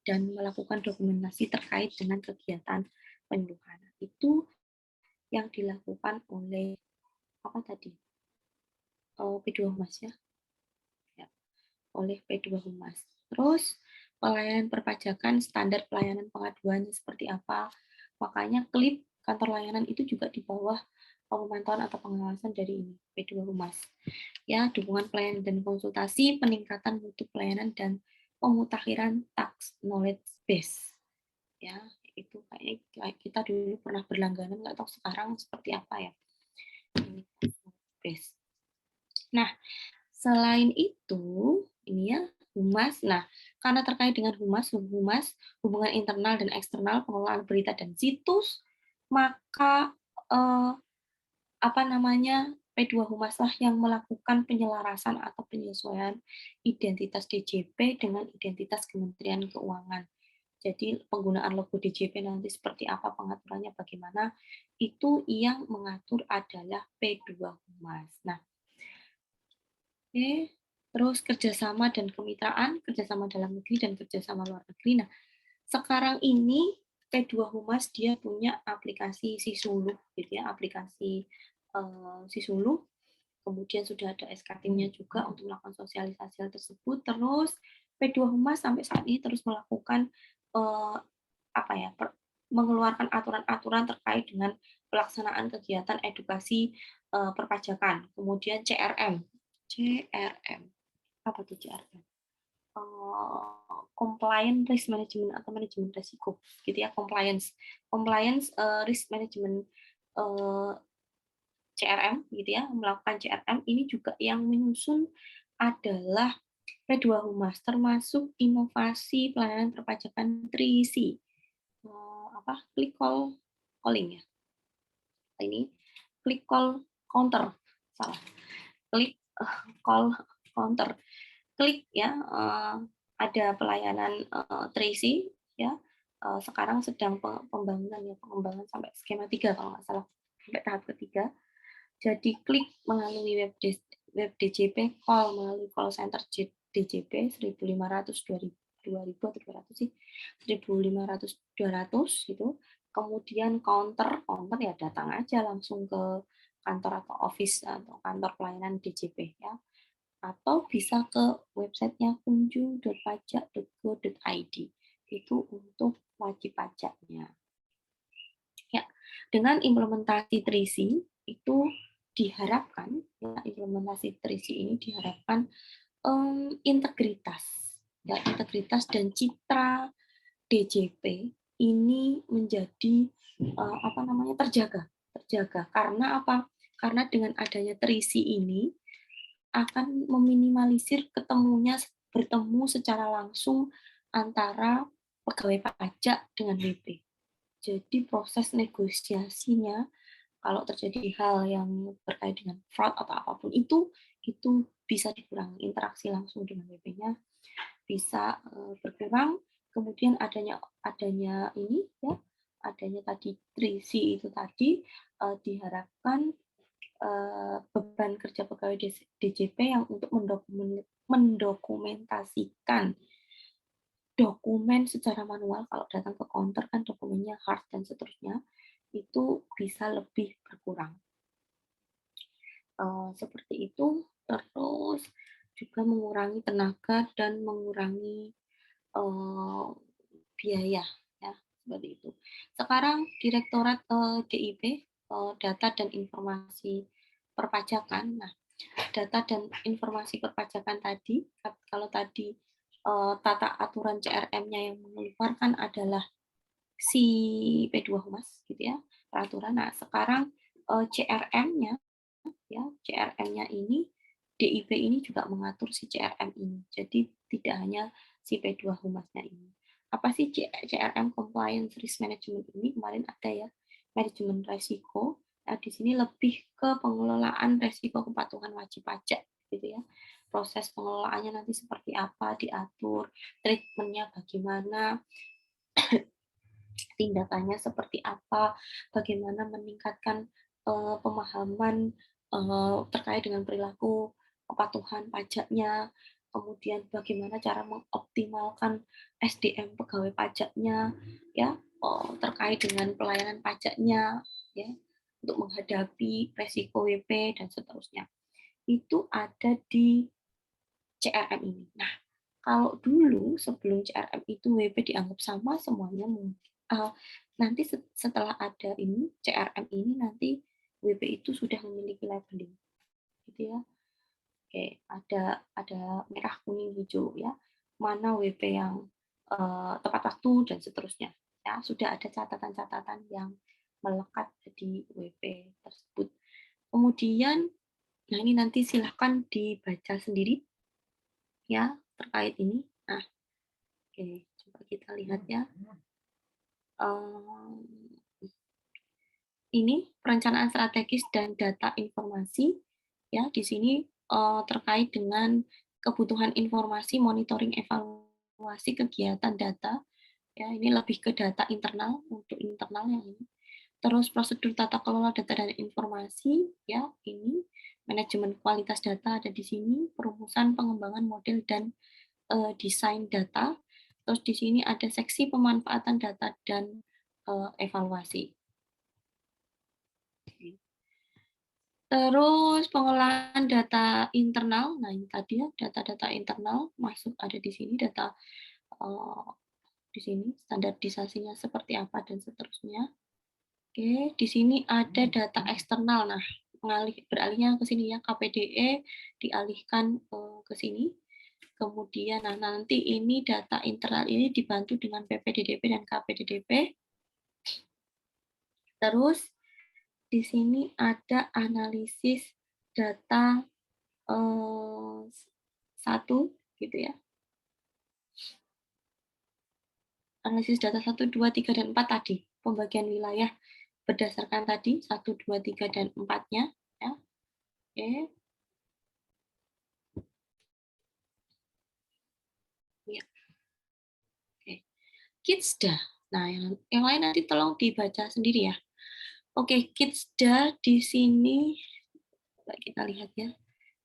dan melakukan dokumentasi terkait dengan kegiatan penyuluhan. Itu yang dilakukan oleh apa tadi? P2 Humas, ya. Oleh P2 Humas. Terus pelayanan perpajakan, standar pelayanan pengaduan seperti apa. Makanya klip kantor layanan itu juga di bawah pemantauan atau pengawasan dari ini, P2 Humas. Ya, dukungan pelayanan dan konsultasi, peningkatan mutu pelayanan dan pemutakhiran tax knowledge base. Ya, itu kayaknya kita dulu pernah berlangganan, nggak tahu sekarang seperti apa ya. Ini base. Nah, selain itu, ini ya, Humas. Nah, karena terkait dengan Humas, hubungan internal dan eksternal, pengelolaan berita dan situs, maka apa namanya, P2 Humas lah yang melakukan penyelarasan atau penyesuaian identitas DJP dengan identitas Kementerian Keuangan. Jadi penggunaan logo DJP nanti seperti apa, pengaturannya bagaimana, itu yang mengatur adalah P2 Humas. Nah, oke, terus kerjasama dan kemitraan, kerjasama dalam negeri dan kerjasama luar negeri. Nah, sekarang ini P2 Humas dia punya aplikasi Sisuluh gitu ya, aplikasi Sisuluh. Kemudian sudah ada SK timnya juga untuk melakukan sosialisasi hal tersebut. Terus P2 Humas sampai saat ini terus melakukan mengeluarkan aturan-aturan terkait dengan pelaksanaan kegiatan edukasi perpajakan. Kemudian CRM, apa tuh CRM? Compliance risk management atau manajemen risiko, gitu ya, compliance risk management CRM, gitu ya, melakukan CRM ini juga yang menyusun adalah P2 Humas, termasuk inovasi pelayanan perpajakan 3C, click call calling ya, ini click call counter, salah, click call counter, klik ya, ada pelayanan Tracy ya, sekarang sedang pengembangan sampai skema 3 kalau nggak salah, sampai tahap ketiga. Jadi klik melalui web DJP, call melalui call center DJP 1.500, 2.000 atau 200 sih, 1.500, 200 gitu. Kemudian counter ya datang aja langsung ke kantor atau office atau kantor pelayanan DJP ya. Atau bisa ke websitenya kunjung.pajak.go.id, itu untuk wajib pajaknya. Ya, dengan implementasi 3C itu diharapkan, ya, implementasi 3C ini diharapkan integritas dan citra DJP ini menjadi terjaga. Karena apa? Karena dengan adanya 3C ini akan meminimalisir bertemu secara langsung antara pegawai pajak dengan WP. Jadi proses negosiasinya kalau terjadi hal yang terkait dengan fraud atau apapun itu bisa dikurangi, interaksi langsung dengan WP-nya bisa berkurang. Kemudian adanya ini ya, adanya tadi 3C itu tadi diharapkan beban kerja pegawai DJP yang untuk mendokumentasikan dokumen secara manual, kalau datang ke counter kan dokumennya hard dan seterusnya, itu bisa lebih berkurang. Seperti itu. Terus juga mengurangi tenaga dan mengurangi biaya ya, seperti itu. Sekarang Direktorat DIP, Data dan Informasi Perpajakan. Nah, data dan informasi perpajakan tadi, kalau tadi tata aturan CRM-nya yang mengeluarkan adalah si P2 Humas gitu ya, peraturan. Nah, sekarang CRM-nya ya, CRM-nya ini DIP ini juga mengatur si CRM ini. Jadi tidak hanya si P2 Humasnya ini. Apa sih CRM Compliance Risk Management ini? Kemarin ada ya, manajemen resiko. Nah, di sini lebih ke pengelolaan resiko kepatuhan wajib pajak gitu ya. Proses pengelolaannya nanti seperti apa, diatur, treatment-nya bagaimana, tindakannya seperti apa, bagaimana meningkatkan pemahaman terkait dengan perilaku kepatuhan pajaknya, kemudian bagaimana cara mengoptimalkan SDM pegawai pajaknya, ya terkait dengan pelayanan pajaknya, ya untuk menghadapi resiko WP dan seterusnya. Itu ada di CRM ini. Nah, kalau dulu sebelum CRM itu WP dianggap sama semuanya, nanti setelah ada ini CRM ini nanti WP itu sudah memiliki labeling, gitu ya. Oke, ada merah, kuning, hijau ya. Mana WP yang tepat waktu dan seterusnya. Ya, sudah ada catatan-catatan yang melekat di WP tersebut. Kemudian, nah ini nanti silahkan dibaca sendiri ya terkait ini. Nah, oke, coba kita lihat ya. Ini perencanaan strategis dan data informasi ya, di sini terkait dengan kebutuhan informasi, monitoring, evaluasi kegiatan data ya, ini lebih ke data internal, untuk internal yang ini. Terus prosedur tata kelola data dan informasi ya, ini manajemen kualitas data ada di sini, perumusan pengembangan model dan desain data. Terus di sini ada seksi pemanfaatan data dan evaluasi. Terus pengolahan data internal, nah ini tadi ya data-data internal masuk ada di sini data di sini standarisasinya seperti apa dan seterusnya. Oke, di sini ada data eksternal. Nah, beralihnya ke sini ya KPDE dialihkan ke sini. Kemudian nah nanti ini data internal ini dibantu dengan PPDDP dan KPDDP. Terus di sini ada analisis data 1 gitu ya. Analisis data 1, 2, 3, dan 4 tadi. Pembagian wilayah berdasarkan tadi 1, 2, 3, dan 4-nya. Ya. Oke. Ya. Oke. Kidsda. Nah, yang lain nanti tolong dibaca sendiri ya. Oke, Kidsda di sini coba kita lihat ya.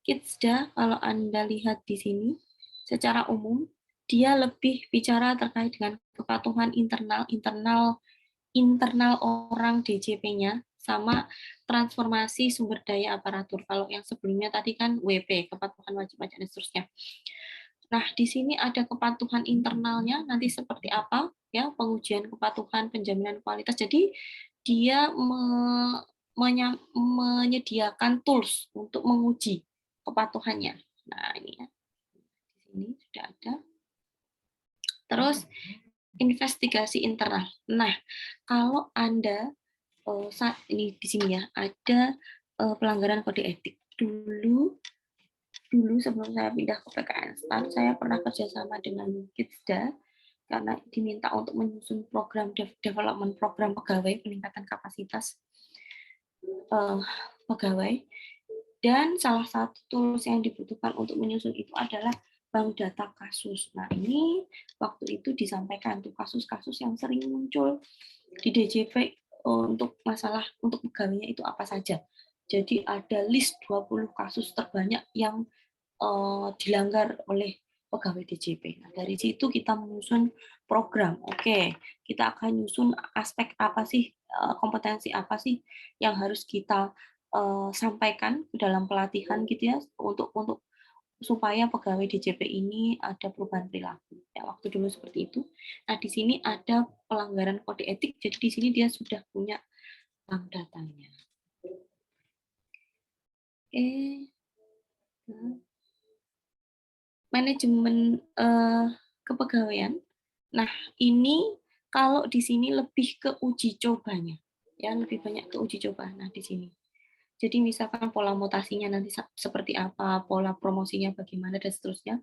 Kidsda kalau Anda lihat di sini secara umum dia lebih bicara terkait dengan kepatuhan internal orang DJP-nya sama transformasi sumber daya aparatur. Kalau yang sebelumnya tadi kan WP, kepatuhan wajib pajak dan seterusnya. Nah, di sini ada kepatuhan internalnya nanti seperti apa ya, pengujian kepatuhan, penjaminan kualitas. Jadi dia menyediakan tools untuk menguji kepatuhannya. Nah, ini ya. Di sini sudah ada. Terus investigasi internal. Nah, kalau Anda saat ini di sini ya ada pelanggaran kode etik. Dulu sebelum saya pindah ke PKN Start, saya pernah kerjasama dengan Kidsda karena diminta untuk menyusun program development program pegawai peningkatan kapasitas pegawai, dan salah satu tools yang dibutuhkan untuk menyusun itu adalah bank data kasus. Nah, ini waktu itu disampaikan tuh kasus-kasus yang sering muncul di DJP untuk masalah untuk pegawainya itu apa saja. Jadi ada list 20 kasus terbanyak yang dilanggar oleh pegawai DJP. Nah, dari situ kita menyusun program. Oke, kita akan menyusun aspek apa sih, kompetensi apa sih yang harus kita sampaikan dalam pelatihan gitu ya untuk supaya pegawai DJP ini ada perubahan perilaku. Ya, waktu dulu seperti itu. Nah, di sini ada pelanggaran kode etik, jadi di sini dia sudah punya bank datanya. Oke. Nah, manajemen kepegawaian. Nah, ini kalau di sini lebih ke uji cobanya. Ya, lebih banyak ke uji coba. Nah, di sini. Jadi misalkan pola mutasinya nanti seperti apa, pola promosinya bagaimana, dan seterusnya,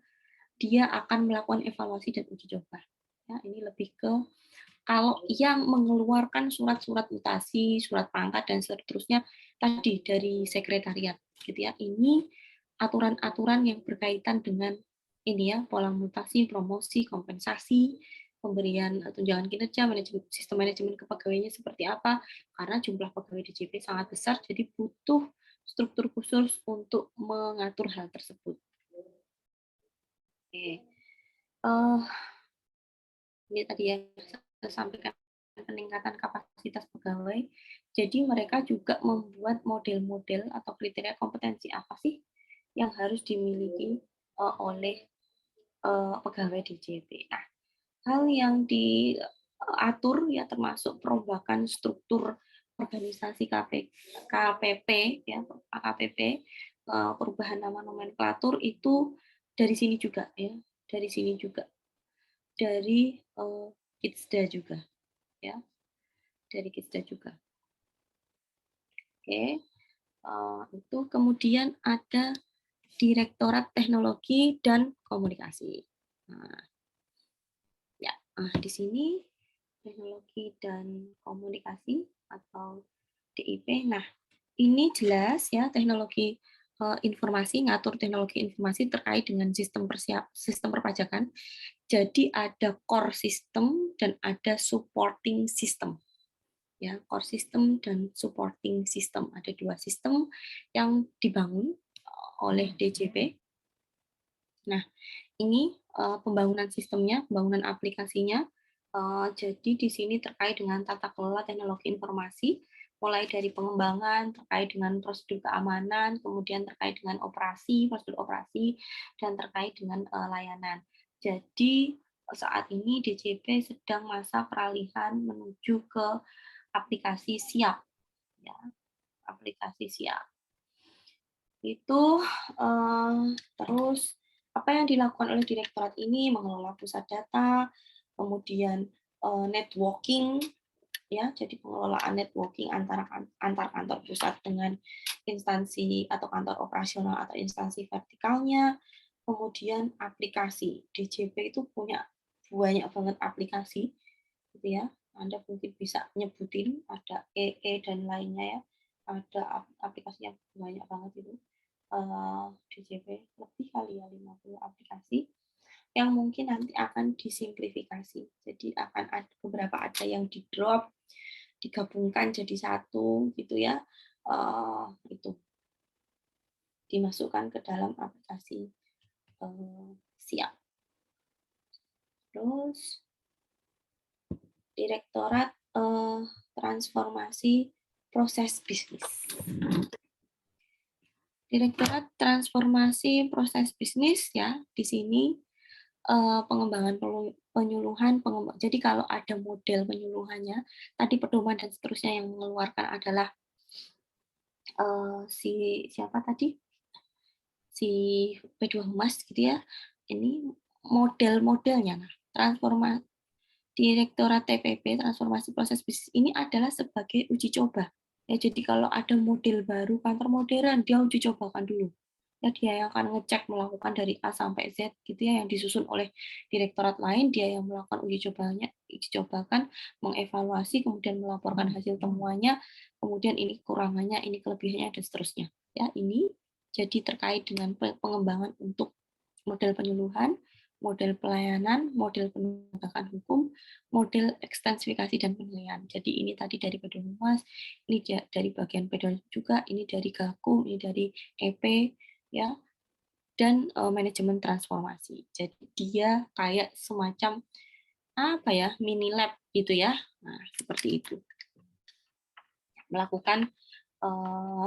dia akan melakukan evaluasi dan uji coba. Ya, ini lebih ke kalau yang mengeluarkan surat-surat mutasi, surat pangkat, dan seterusnya tadi dari sekretariat. Gitu ya. Ini aturan-aturan yang berkaitan dengan ini ya, pola mutasi, promosi, kompensasi, pemberian tunjangan kinerja, sistem manajemen kepegawaiannya seperti apa, karena jumlah pegawai DJP sangat besar, jadi butuh struktur khusus untuk mengatur hal tersebut. Oke. Ini tadi yang saya sampaikan, peningkatan kapasitas pegawai. Jadi mereka juga membuat model-model atau kriteria kompetensi apa sih yang harus dimiliki oleh pegawai DJP. Nah, hal yang diatur ya termasuk perombakan struktur organisasi KPP ya, KPP, perubahan nama nomenklatur itu dari sini juga ya, dari sini juga. Dari Kidsda juga ya. Dari Kidsda juga. Oke. Itu kemudian ada Direktorat Teknologi dan Komunikasi. Nah, ya, di sini teknologi dan komunikasi atau DIP. Nah, ini jelas ya teknologi informasi, ngatur teknologi informasi terkait dengan sistem perpajakan. Jadi ada core system dan ada supporting system. Ya, core system dan supporting system. Ada dua sistem yang dibangun oleh DJP. Nah, ini pembangunan sistemnya, pembangunan aplikasinya Jadi di sini terkait dengan tata kelola teknologi informasi, mulai dari pengembangan, terkait dengan prosedur keamanan, kemudian terkait dengan operasi, prosedur operasi, dan terkait dengan layanan. Jadi saat ini DJP sedang masa peralihan menuju ke aplikasi siap, ya, aplikasi siap. Itu terus apa yang dilakukan oleh direktorat ini mengelola pusat data, kemudian networking, ya, jadi pengelolaan networking antar kantor pusat dengan instansi atau kantor operasional atau instansi vertikalnya, kemudian aplikasi. DJP itu punya banyak banget aplikasi, gitu ya. Anda mungkin bisa nyebutin, ada EE dan lainnya ya, ada aplikasinya banyak banget itu. DJP lebih kali ya 50 aplikasi yang mungkin nanti akan disimplifikasi. Jadi akan ada beberapa ada yang di drop, digabungkan jadi satu gitu ya. Itu dimasukkan ke dalam aplikasi siap. Terus Direktorat Transformasi Proses Bisnis. Direktorat Transformasi Proses Bisnis ya, di sini pengembangan penyuluhan, jadi kalau ada model penyuluhannya, tadi pedoman dan seterusnya yang mengeluarkan adalah siapa tadi? Si P2 Humas gitu ya. Ini model-modelnya. Nah, Direktorat TPB Transformasi Proses Bisnis ini adalah sebagai uji coba. Ya, jadi kalau ada model baru kantor modern, dia uji cobakan dulu. Ya, dia yang akan ngecek melakukan dari A sampai Z gitu ya, yang disusun oleh direktorat lain, dia yang melakukan uji cobakan, mengevaluasi, kemudian melaporkan hasil temuannya, kemudian ini kurangannya, ini kelebihannya dan seterusnya. Ya, ini jadi terkait dengan pengembangan untuk model penyuluhan, model pelayanan, model penegakan hukum, model ekstensifikasi dan penilaian. Jadi ini tadi dari P2 Humas, ini dari bagian P2 juga, ini dari Gakum, ini dari EP, ya, dan manajemen transformasi. Jadi dia kayak semacam apa ya, mini lab gitu ya. Nah, seperti itu. Melakukan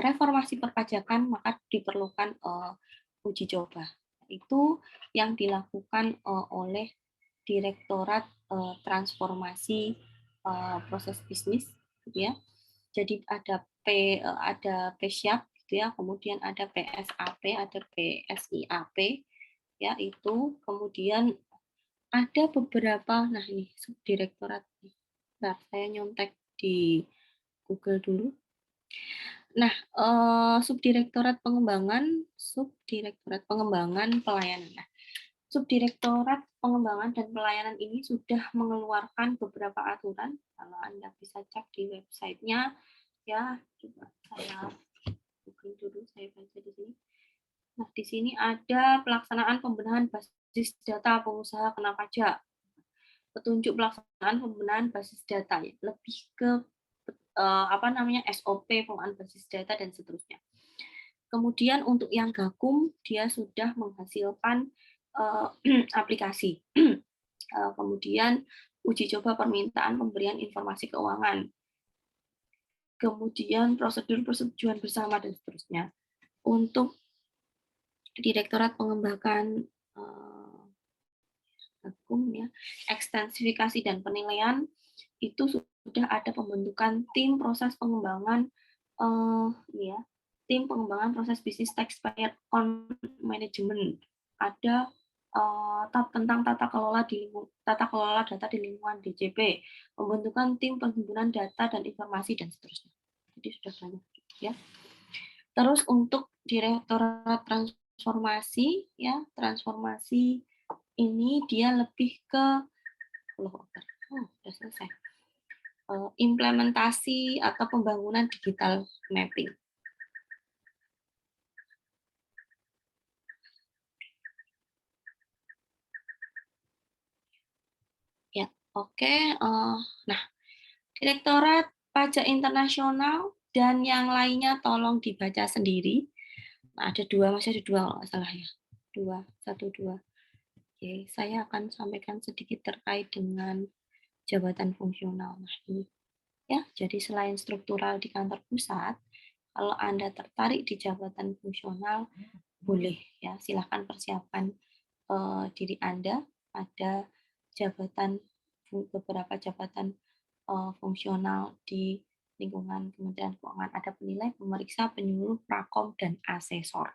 reformasi perpajakan maka diperlukan uji coba. Itu yang dilakukan oleh Direktorat Transformasi Proses Bisnis, gitu ya. Jadi ada PSIAP, gitu ya. Kemudian ada PSAP, ada PSIAP, ya itu. Kemudian ada beberapa, nah ini subdirektorat. Bentar, saya nyontek di Google dulu. Nah, subdirektorat pengembangan pelayanan. Nah, Subdirektorat Pengembangan dan Pelayanan ini sudah mengeluarkan beberapa aturan. Kalau Anda bisa cek di websitenya, ya, coba saya google dulu, saya baca di sini. Nah, di sini ada pelaksanaan pembenahan basis data pengusaha kena pajak, petunjuk pelaksanaan pembenahan basis data, ya, lebih ke SOP pengelolaan basis data dan seterusnya. Kemudian untuk yang Gakum, dia sudah menghasilkan aplikasi. Kemudian uji coba permintaan pemberian informasi keuangan. Kemudian prosedur persetujuan bersama dan seterusnya. Untuk Direktorat Pengembangan Gakum, ya, ekstensifikasi dan penilaian, itu sudah ada pembentukan tim proses pengembangan ya, tim pengembangan proses bisnis taxpayer on management. Ada tentang tata kelola data di lingkungan DJP, pembentukan tim penghimpunan data dan informasi dan seterusnya. Jadi sudah banyak, ya. Terus untuk Direktorat Transformasi, ya, transformasi ini dia lebih ke sudah selesai. Implementasi atau pembangunan digital mapping. Ya, oke. Nah, Direktorat Pajak Internasional dan yang lainnya tolong dibaca sendiri. Nah, masih ada dua kalau nggak salah ya. 1, 2. Oke, saya akan sampaikan sedikit terkait dengan jabatan fungsional. Nah, ini ya. Jadi selain struktural di kantor pusat, kalau Anda tertarik di jabatan fungsional, boleh ya, silahkan persiapkan diri Anda pada beberapa jabatan fungsional di lingkungan Kementerian Keuangan. Ada penilai, pemeriksa, penyuluh, prakom, dan asesor.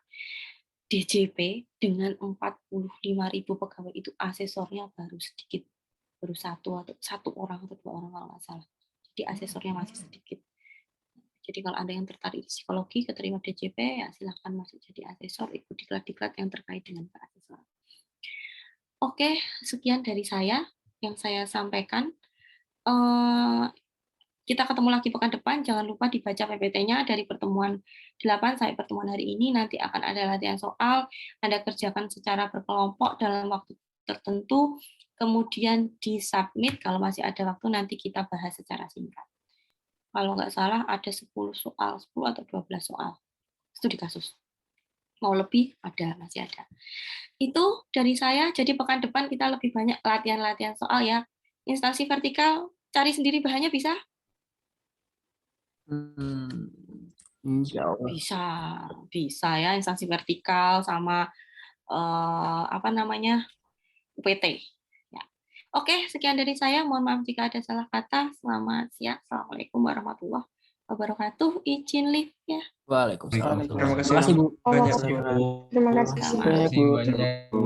DJP dengan 45.000 pegawai itu asesornya baru sedikit, baru satu orang atau 2 orang kalau nggak salah. Jadi asesornya masih sedikit. Jadi kalau Anda yang tertarik di psikologi, keterima DJP, ya silahkan masuk jadi asesor, ikut diklat-diklat yang terkait dengan keasesoran. Oke, sekian dari saya yang saya sampaikan. Kita ketemu lagi pekan depan, jangan lupa dibaca PPT-nya dari pertemuan 8 sampai pertemuan hari ini, nanti akan ada latihan soal, Anda kerjakan secara berkelompok dalam waktu tertentu, kemudian disubmit, kalau masih ada waktu nanti kita bahas secara singkat. Kalau nggak salah ada 10 soal, 10 atau 12 soal, studi kasus. Mau lebih, masih ada. Itu dari saya, jadi pekan depan kita lebih banyak latihan-latihan soal ya. Instansi vertikal, cari sendiri bahannya bisa?
Insya Allah.
Bisa ya, instansi vertikal sama UPT. Ya. Oke, sekian dari saya. Mohon maaf jika ada salah kata. Selamat siang. Assalamualaikum warahmatullahi wabarakatuh. Izin live ya.
Waalaikumsalam.
Terima kasih
Terima kasih, Bu.
banyak.
Terima kasih.
Sama.
Terima kasih banyak.